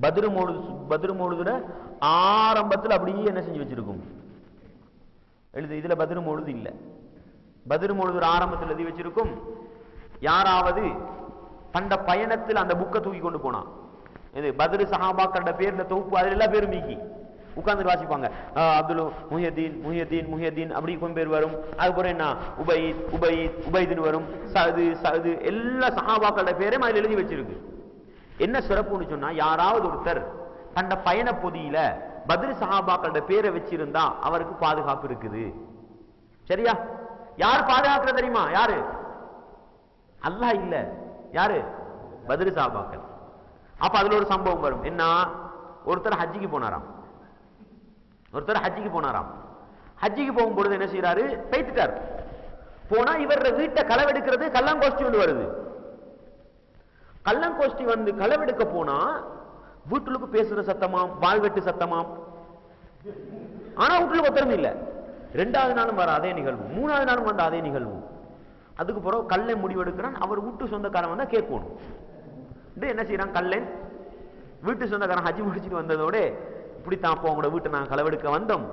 பத்ரு மௌலுதுல ஆரம்பத்தில் அப்படியே என்ன செஞ்சு வச்சிருக்கும் எழுது. இதுல பத்ரு மௌலுது இல்ல. பத்ரு மௌலுது ஆரம்பத்தில் எழுதி வச்சிருக்கும். யாராவது தண்ட பயணத்தில் அந்த புக்கை தூக்கி கொண்டு போனா, இது பத்ரு சஹாபாக்களோட பேர்ல தொகுப்பு, அதுல எல்லா பேரும் மீக்கி உட்கார்ந்து வாசிப்பாங்க. அப்துல் முஹியதீன் அப்படி கொஞ்சம் பேர் வரும். அதுக்கப்புறம் என்ன உபைதுன்னு வரும். சது எல்லா சஹாபாக்களோட பேரையும் அதுல எழுதி வச்சிருக்கு. என்ன சிறப்புன்னு சொன்னா, யாராவது ஒருத்தர் தண்ட பயண பொதியில பத்ரு சஹாபாக்களோட பேரை வச்சிருந்தா அவருக்கு பாதுகாப்பு இருக்குது. சரியா? யார் பாதுகாக்கிற தெரியுமா? யாரு? அல்லாஹ் இல்ல. யாரு? பத்ரு சஹாபாக்கள். அப்ப அதுல ஒரு சம்பவம் வரும். என்ன? ஒருத்தர் ஹஜ்ஜிக்கு போனாராம். ஹஜ்ஜிக்கு போகும்பொழுது என்ன செய்யறாரு? பேய்த்துட்டார். போனா இவர் வீட்டை களவெடுக்கிறது கல்லாங்கோஷ்டி வந்து வருது. கள்ளங்கோஷ்டி வந்து களவெடுக்க போனா வீட்டுக்கு பேசுற சத்தமாம், வாழ்வெட்டு சத்தமாம். ஆனா வீட்டுல ஒத்தரமே இல்ல. 2வது நாளும் வர அதே நிகழ்வு, 3வது நாளும் வந்த அதே நிகழ்வு. அதுக்கு பிறகு கள்ளன் முடிவெடுக்கிறான், அவர் வீட்டு சொந்தக்காரன் வந்தா கேட்கணும். என்ன செய்யறான் கள்ளன்? வீட்டு சொந்தக்காரன் ஹஜ்ஜி முடிச்சுட்டு வந்ததோட இப்படித்தான் அப்போ உங்களோட வீட்டை நான் களவெடுக்க வந்தோம்.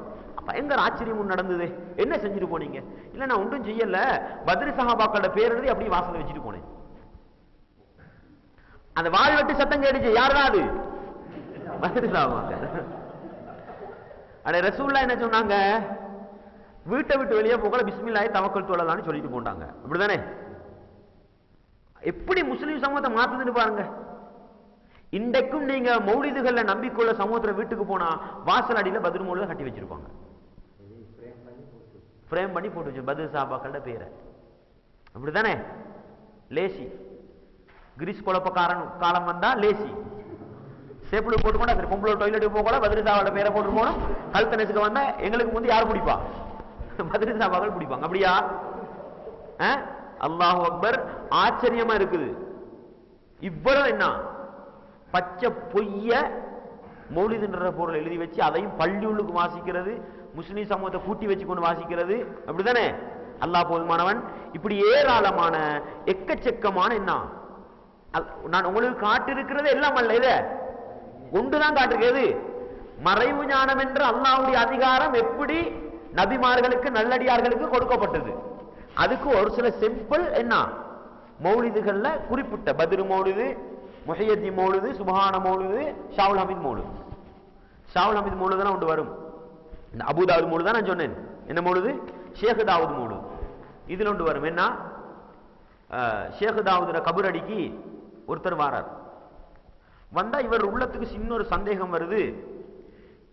பயங்கர ஆச்சரியமும் நடந்தது. என்ன செஞ்சுட்டு போனீங்க? இல்ல நான் ஒன்றும் செய்யல, பத்ரு சஹாபாக்களோட பேர் எழுதி அப்படியே வாசல்ல வச்சுட்டு போனேன். அந்த வாழ்வெட்டு சத்தம் கேட்டுச்சு. யாருதான் அது? பத்ரு சஹாபாக்கள். அட ரசூலுல்லாஹ் என்ன சொன்னாங்க? வீட்டை விட்டு வெளியே போகல பிஸ்மில்லாஹி தவக்கல் தொழலான்னு சொல்லிட்டு போட்டாங்க. அப்படிதானே? எப்படி முஸ்லிம் சமூகத்தை மாத்துதுன்னு பாருங்க. இன்றைக்கும் நீங்க மௌலிதுகள்ல நம்பிக்கொள்ள சமூகத்துல வீட்டுக்கு போனா வாசல் அடியில பத்ரு மௌலித கட்டி வச்சிருப்பாங்க. பிரேம் பண்ணி போட்டு வச்சு பத்ரு சஹாபாக்களோட பேரை. அப்படிதானே? லேசி கிரீஸ் குழப்பக்காரன் காலம் வந்தா லேசி சேப்பிள் போட்டுக்கொண்டா சரி, பொம்பளை டாய்லெட்டுக்கு போக பத்ரு சஹாபாவோட பேரை போட்டு போனோம். கழுத்த நெசுக்கு வந்தா எங்களுக்கு வந்து யார் பிடிப்பா? பத்ரு சஹாபாக்கள் பிடிப்பாங்க. அப்படியா? அல்லாஹு அக்பர். ஆச்சரியமா இருக்குது. இவ்வளவு என்ன பச்சை பொய்ய மௌலிதுன்ற பொருள் எழுதி வச்சு அதையும் பள்ளியுள்ளுக்கு வாசிக்கிறது, முஸ்லிம் சமூகத்தை கூட்டி வச்சு கொண்டு வாசிக்கிறது. அப்படிதானே? அல்லாஹ் போதுமானவன். இப்படி ஏராளமான எக்கச்சக்கமான என்ன நான் உங்களுக்கு காட்டிருக்கிறது எல்லாம் அல்ல, இத ஒன்றுதான் காட்டிருக்கிறது. மறைவு ஞானம் என்ற அல்லாஹ்வுடைய அதிகாரம் எப்படி நபிமார்களுக்கு நல்லடியார்களுக்கு கொடுக்கப்பட்டது. அதுக்கு ஒரு சில சிம்பிள் என்ன மௌலிதுகள்ல குறிப்பிட்ட பத்ரு மௌலிது, முஹியத்தீன் மௌலிது, சுப்ஹான மௌலிது, ஷாவுல் ஹமீத் மௌலிது. ஷாவுல் ஹமீத் மௌலிது தான் ஒன்று வரும். இந்த அபூதாவுத் மௌலிது தான் நான் சொன்னேன். என்ன மௌலிது? ஷேக் தாவூத் மௌலிது. இதுல ஒன்று வரும். என்ன? ஷேக் தாவூதுல கபர் அடிக்கு ஒருத்தர் வாரார். வந்தா இவர் உள்ளத்துக்கு சின்ன ஒரு சந்தேகம் வருது.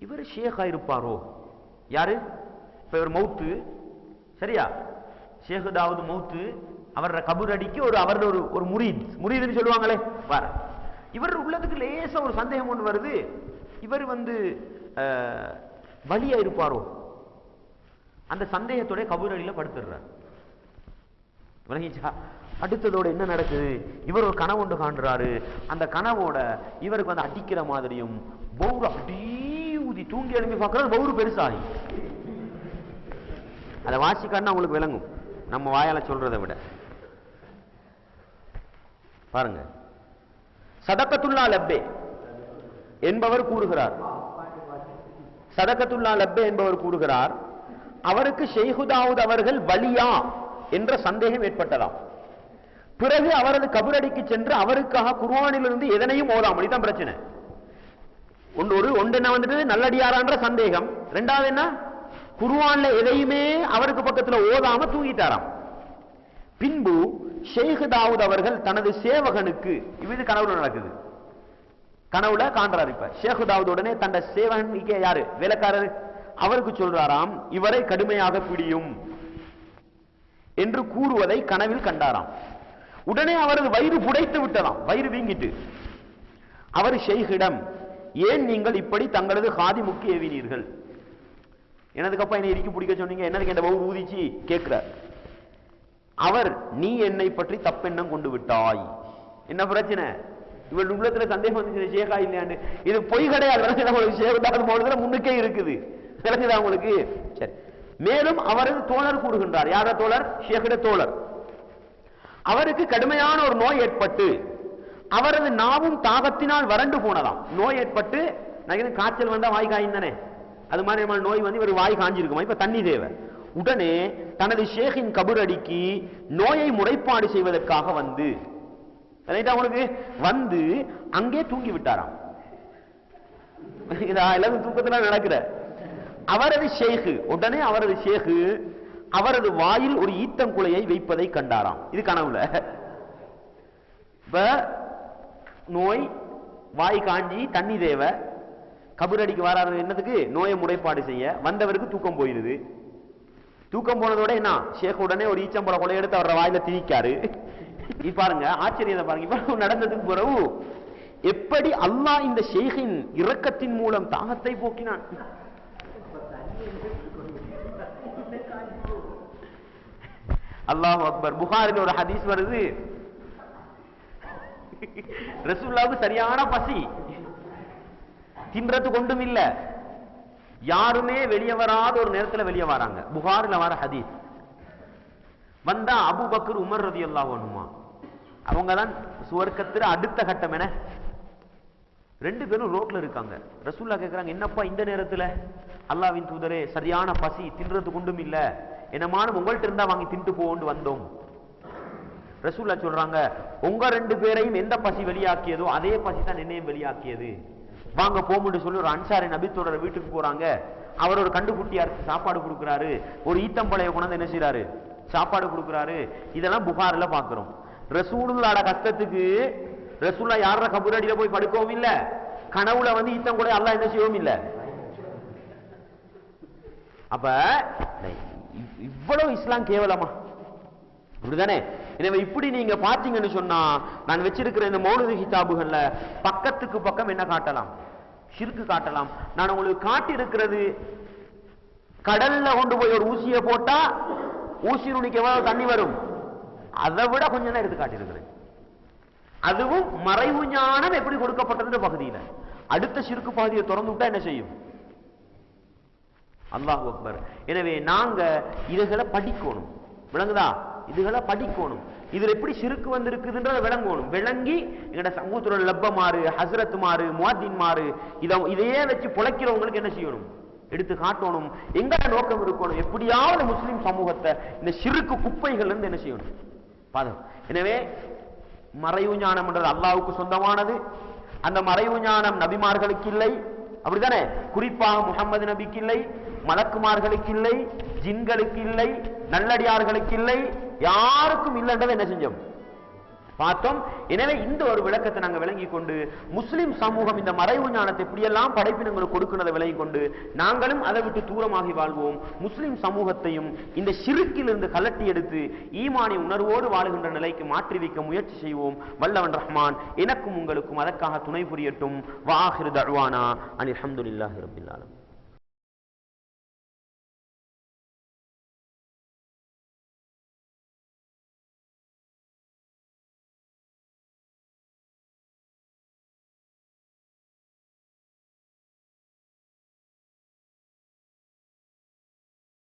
இவர் ஷேக்கா இருப்பாரோ? யாரு? இப்ப இவர் மௌத்து. சரியா? ஷேக் தாவூத் மௌத்து. அவர கபர் அடிக்கு அவரோட ஒரு முரீதுன்னு சொல்லுவாங்களே வார. இவர் உள்ளத்துக்கு லேசா ஒரு சந்தேகம் ஒன்று வருது. இவர் வந்து வலியா இருப்பாரோ? அந்த சந்தேகத்தோட கபர் அடியில படுத்துடுறார். அடுத்ததோட என்ன நடக்குது? இவர் ஒரு கனவு ஒன்று காண்றாரு. அந்த கனவோட இவருக்கு வந்து அடிக்கிற மாதிரியும் பௌரு அப்படி ஊதி தூங்கி எழுப்பி பார்க்கறது பௌரு பெருசாகி. அதை வாசிக்கான்னு உங்களுக்கு விளங்கும், நம்ம வாயால சொல்றதை விட. பாருங்க, சதக்கத்துல்லா லப்பே என்பவர் கூறுகிறார். சதக்கத்துல்லா லப்பே என்பவர் கூறுகிறார், அவருக்கு ஷேக் தாவூத் அவர்கள் வலியா என்ற சந்தேகம் ஏற்பட்டதாம். பிறகு அவரது கபரடிக்கு சென்று அவருக்காக குர்ஆனிலிருந்து எதனையும் ஓதாமல். இதுதான் பிரச்சனை. ஒன்று என்ன வந்துட்டு நல்லடியாரான்ற சந்தேகம். ரெண்டாவது என்ன? குர்ஆன்ல எதையுமே அவருக்கு பக்கத்துல ஓதாம தூங்கிட்டாராம். பின்பு ஷேக் தாவூத் அவர்கள் தனது சேவகனுக்கு, இது கனவுல நடக்குது, கனவுல காண்றாரு. இப்ப ஷேக் தாவூத் உடனே தன் சேவகனுக்கு, யாரு வேலைக்காரர், அவருக்கு சொல்றாராம், இவரை கடுமையாக பிடியும் என்று கூறுவதை கனவில் கண்டாராம். உடனே அவரது வயிறு புடைத்து விட்டதாம், வயிறு வீங்கிட்டு. அவர் ஷேக்கிடம், ஏன் நீங்கள் இப்படி தங்களது ஹாதிமுக்கு ஏவினீர்கள்? எனதுக்கப்பா என்னை இறுக்கி பிடிக்க சொன்னீங்க, என்னதுக்கு என்ற பவுர் ஊதிச்சு கேட்கிறார். அவர், நீ என்னை பற்றி தப்பெண்ணம் கொண்டு விட்டாய். என்ன பிரச்சனை? இவள் உள்ளத்துல சந்தேகம் வந்து ஷேகா இல்லையாண்டு. இது பொய் கிடையாது, ஷேக் முன்னுக்கே இருக்குது. உங்களுக்கு சரி. மேலும் அவரது தோழர் கூறுகின்றார். யார தோழர்? ஷேக்கிட தோழர். அவருக்கு கடுமையான ஒரு நோய் ஏற்பட்டு அவரது நாவும் தாகத்தினால் வறண்டு போனதாம். நோய் ஏற்பட்டு காய்ச்சல் வந்தா வாய் காய்ந்தானே, அது மாதிரி நோய் வந்து இவர் வாய் காஞ்சிருக்குமா, இப்ப தண்ணி தேவை. உடனே தனது ஷேகின் கபரடிக்கு நோயை முறைப்பாடு செய்வதற்காக வந்து அவனுக்கு வந்து அங்கே தூங்கி விட்டாராம். தூக்கத்துல நடக்கிற அவரது ஷேகு, உடனே அவரது ஷேகு அவரது வாயில் ஒரு ஈத்தங்குலையை வைப்பதை கண்டாராம். இது கனவுல. நோய், வாய் காஞ்சி, தண்ணி தேவை, கபரடிக்கு வராது என்னதுக்கு, நோயை முறைப்பாடு செய்ய. வந்தவருக்கு தூக்கம் போயிருது. தூக்கம் போனதோட என்ன, ஷேக் உடனே ஒரு ஈச்சம்பழ கொலை எடுத்து அவர வாயில திணிக்காரு. பாருங்க ஆச்சரியத்தை பாருங்க. இப்ப நடந்ததுக்கு பிறகு எப்படி அல்லாஹ் இந்த ஷேகின் இரக்கத்தின் மூலம் தாகத்தை போக்கினான். அல்லாஹ் அக்பர். புகாரில் ஒரு ஹதீஸ் வருது, ரசூலுல்லாஹ்வுக்கு சரியான பசி, தின்றது கொண்டும் இல்ல, யாருமே வெளியே வராத ஒரு நேரத்தில் வெளியே வராங்க. புகாரில் வர ஹதீஸ். வந்தா அபூபக்கர், உமர் ரலியல்லாஹு அன்ஹுமா, அவங்க தான் சுவர்க்கத்துல அடுத்த கட்டம். என ரெண்டு பேரும் ரோட்ல இருக்காங்க. ரசூலுல்லாஹ் கேட்கிறாங்க, என்னப்பா இந்த நேரத்துல? அல்லாஹ்வின் தூதரே, சரியான பசி, தின்றது கொண்டும் இல்ல, என்னமான உங்கள்ட்ட இருந்தா வாங்கி தின்ட்டு போன்னு வந்தோம். ரசூலுல்லாஹ் சொல்றாங்க, உங்க ரெண்டு பேரையும் எந்த பசி வெளியாக்கியதோ அதே பசி தான் என்னையும் வெளியாக்கியது, வாங்க போமுன்னு சொல்லி ஒரு அன்சாரி நபித்தோட வீட்டுக்கு போறாங்க. அவர் ஒரு கண்டுகுட்டியாருக்கு சாப்பாடு கொடுக்கிறாரு, ஒரு ஈத்தம்பளைய கொண்டு என்ன செய்யறாரு, சாப்பாடு கொடுக்கிறாரு. இதெல்லாம் புகார்ல பாக்குறோம். ரசூலுல்லாஹ்வோட கஷ்டத்துக்கு ரசூலுல்லாஹ் யார கபரடியில போய் படுக்கவும் இல்ல, கனவுல வந்து ஈத்தங்குலை அல்லாஹ் என்ன செய்யவும் இல்ல. அப்ப இவ்வளவு இஸ்லாம் கேவலமா? அப்படிதானே? எனவே இப்படி நீங்க பாத்தீங்கன்னு சொன்னா, நான் வச்சிருக்கிற இந்த மௌலிது கிதாபுகள்ல பக்கத்துக்கு பக்கம் என்ன காட்டலாம், ஷிர்க் காட்டலாம். நான் உங்களுக்கு காட்டி இருக்கிறது, கடல்ல கொண்டு போய் ஒரு ஊசியை போட்டா ஊசி நுனிக்கு எவ்வளவு தண்ணி வரும், அதை விட கொஞ்சம் தான் எடுத்து காட்டியிருக்கிறேன். அதுவும் மறைவு ஞானம் எப்படி கொடுக்கப்பட்டது பகுதியில. அடுத்த ஷிர்க் பகுதியை திறந்து விட்டா என்ன செய்யும்? அல்லாஹ் அக்பர். எனவே நாங்க இதுகளை படிக்கணும், விளங்குதா? இதுகளை படிக்கணும். இதுல எப்படி ஷிர்க் வந்திருக்குதுன்றத விளங்கணும். விளங்கி எங்கட சமூகத்தோட லப்பமாறு, ஹஸ்ரத் மாறு, முஅத்தின் மாறு, இதையே வச்சு பொழைக்கிறவங்களுக்கு என்ன செய்யணும், எடுத்து காட்டணும். எங்க நோக்கம் இருக்கணும், எப்படியாவது முஸ்லிம் சமூகத்தை இந்த ஷிர்க் குப்பைகள் இருந்து என்ன செய்யணும், பாதம். எனவே மறைவு ஞானம் என்றது அல்லாஹ்வுக்கு சொந்தமானது. அந்த மறைவு ஞானம் நபிமார்களுக்கு இல்லை, அப்படித்தானே? குறிப்பாக முஹம்மது நபிக்கு இல்லை, மலக்குமார்களுக்கு இல்லை, ஜின்களுக்கு இல்லை, நல்லடியார்களுக்கு இல்லை, யாருக்கும் இல்லைன்றதை என்ன செஞ்சோம், பார்த்தோம். எனவே இந்த ஒரு விளக்கத்தை நாங்கள் விளங்கி கொண்டு முஸ்லிம் சமூகம் இந்த மறைவு ஞானத்தை எப்படியெல்லாம் படைப்பினங்களுக்கு கொடுக்கிறதை விளங்கி கொண்டு நாங்களும் அதை விட்டு தூரமாகி வாழ்வோம். முஸ்லிம் சமூகத்தையும் இந்த ஷிர்க்கில் இருந்து கலட்டி எடுத்து ஈமானி உணர்வோடு வாழுகின்ற நிலைக்கு மாற்றி வைக்க முயற்சி செய்வோம். வல்லவன் ரஹ்மான் எனக்கும் உங்களுக்கும் அதற்காக துணை புரியட்டும். வஆகிரு தஅவானா அனில் ஹம்துலில்லாஹி ரப்பில் ஆலமீன்.